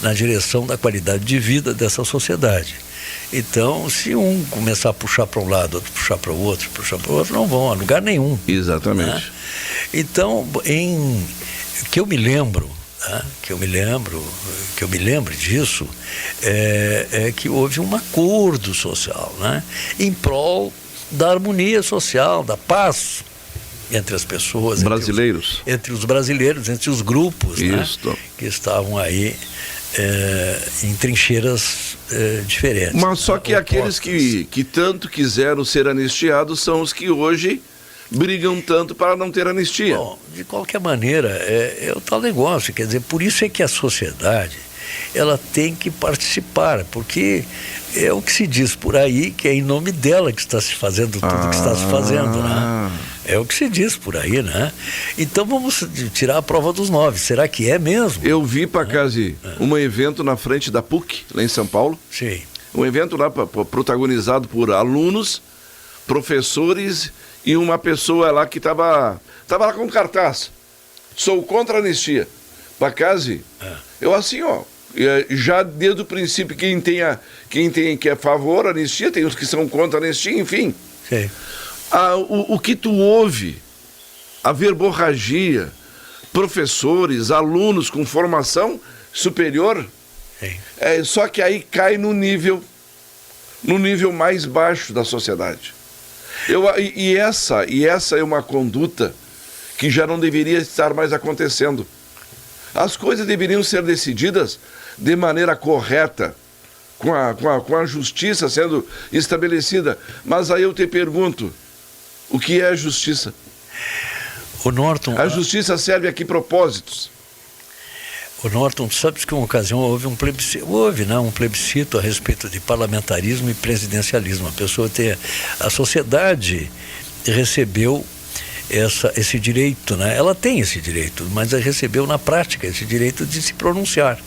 C: na direção da qualidade de vida dessa sociedade. Então, se um começar a puxar para um lado, outro puxar para o outro, não vão a lugar nenhum.
B: Exatamente.
C: Né? Então, que eu me lembro disso, é que houve um acordo social, né? Em prol da harmonia social, da paz entre as pessoas,
B: brasileiros,
C: entre os brasileiros, entre os grupos, né, que estavam aí em trincheiras diferentes.
B: Mas só que aqueles que tanto quiseram ser anistiados são os que hoje brigam tanto para não ter anistia.
C: Bom, de qualquer maneira, é o tal negócio, quer dizer, por isso é que a sociedade, ela tem que participar, porque é o que se diz por aí, que é em nome dela que está se fazendo tudo que está se fazendo, né? É o que se diz por aí, né? Então vamos tirar a prova dos 9. Será que é mesmo?
B: Eu vi, Pacazzi, um evento na frente da PUC, lá em São Paulo.
C: Sim.
B: Um evento lá protagonizado por alunos, professores e uma pessoa lá que estava lá com cartaz. Sou contra a anistia. Pacazzi, eu assim, já desde o princípio, quem tem que é a favor da anistia, tem os que são contra a anistia, enfim.
C: Sim.
B: O que tu ouve, a verborragia, professores, alunos com formação superior, só que aí cai no nível mais baixo da sociedade. E essa é uma conduta que já não deveria estar mais acontecendo. As coisas deveriam ser decididas de maneira correta, com a justiça sendo estabelecida. Mas aí eu te pergunto, o que é a justiça?
C: O Norton...
B: A justiça serve a que propósitos?
C: O Norton, sabes que em uma ocasião houve um plebiscito a respeito de parlamentarismo e presidencialismo. A sociedade recebeu esse direito, né? Ela tem esse direito, mas recebeu na prática esse direito de se pronunciar.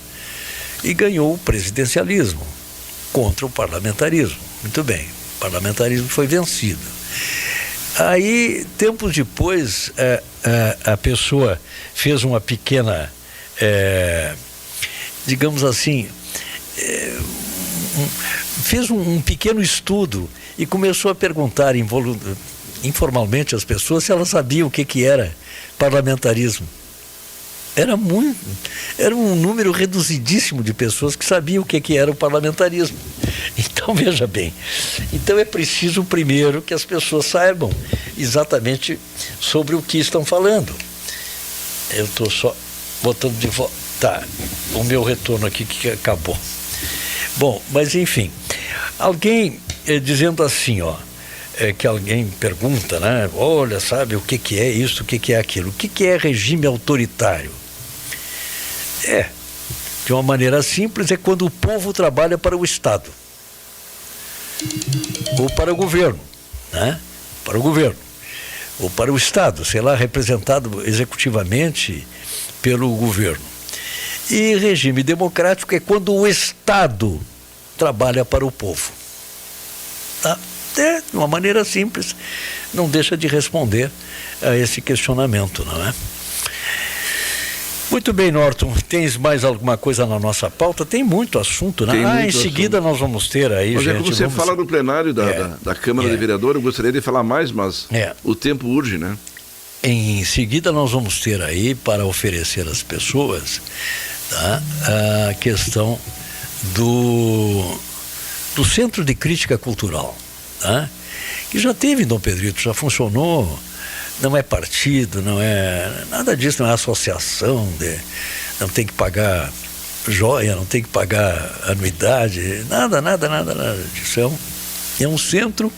C: E ganhou o presidencialismo contra o parlamentarismo. Muito bem, o parlamentarismo foi vencido. Aí, tempos depois, a pessoa fez uma pequena, digamos assim, fez um pequeno estudo e começou a perguntar informalmente às pessoas se elas sabiam o que era parlamentarismo. Era um número reduzidíssimo de pessoas que sabiam o que era o parlamentarismo. Então, veja bem, é preciso primeiro que as pessoas saibam exatamente sobre o que estão falando. Eu estou só botando de volta. Tá, o meu retorno aqui que acabou. Bom, mas enfim, alguém dizendo assim, que alguém pergunta, né? Olha, sabe o que é isso, o que é aquilo? O que é regime autoritário? De uma maneira simples, é quando o povo trabalha para o Estado ou para o governo, né? Para o governo. ou para o Estado, sei lá, representado executivamente pelo governo. E regime democrático é quando o Estado trabalha para o povo. Tá? De uma maneira simples, não deixa de responder a esse questionamento, não é? Muito bem, Norton, tens mais alguma coisa na nossa pauta? Tem muito assunto, né? Em seguida nós vamos ter aí,
B: mas
C: gente...
B: Você fala no plenário da Câmara de Vereadores, eu gostaria de falar mais, mas o tempo urge, né?
C: Em seguida nós vamos ter aí, para oferecer às pessoas, tá, a questão do Centro de Crítica Cultural, tá? Que já teve em Dom Pedrito, já funcionou... Não é partido, não é nada disso, não é associação, não tem que pagar joia, não tem que pagar anuidade, nada disso. É um centro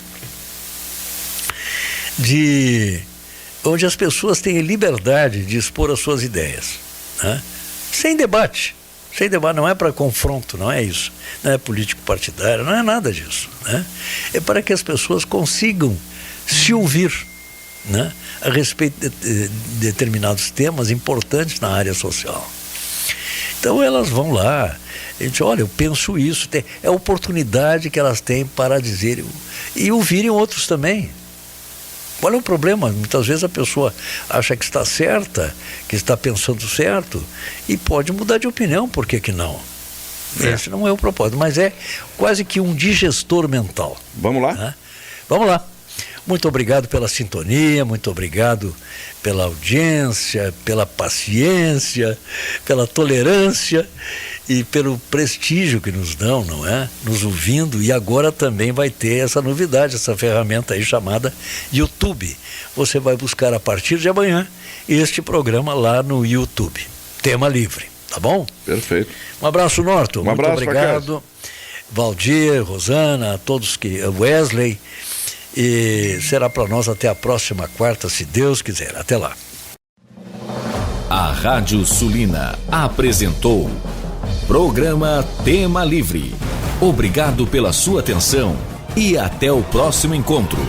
C: onde as pessoas têm liberdade de expor as suas ideias, né? Sem debate, não é para confronto, não é isso, não é político partidário, não é nada disso, né? É para que as pessoas consigam se ouvir, né, a respeito de determinados temas importantes na área social. Então elas vão lá, a gente, olha, eu penso isso, é a oportunidade que elas têm para dizer e ouvirem outros também. Qual é o problema? Muitas vezes a pessoa acha que está certa, que está pensando certo, e pode mudar de opinião, por que não? Esse não é o propósito, mas é quase que um digestor mental.
B: Vamos lá?
C: Né? Vamos lá. Muito obrigado pela sintonia, muito obrigado pela audiência, pela paciência, pela tolerância e pelo prestígio que nos dão, não é? Nos ouvindo, e agora também vai ter essa novidade, essa ferramenta aí chamada YouTube. Você vai buscar a partir de amanhã este programa lá no YouTube. Tema livre, tá bom?
B: Perfeito.
C: Um abraço, Norton.
B: Um abraço,
C: muito obrigado. Valdir, Rosana, a todos Wesley. E será para nós até a próxima quarta, se Deus quiser. Até lá.
A: A Rádio Sulina apresentou Programa Tema Livre. Obrigado pela sua atenção e até o próximo encontro.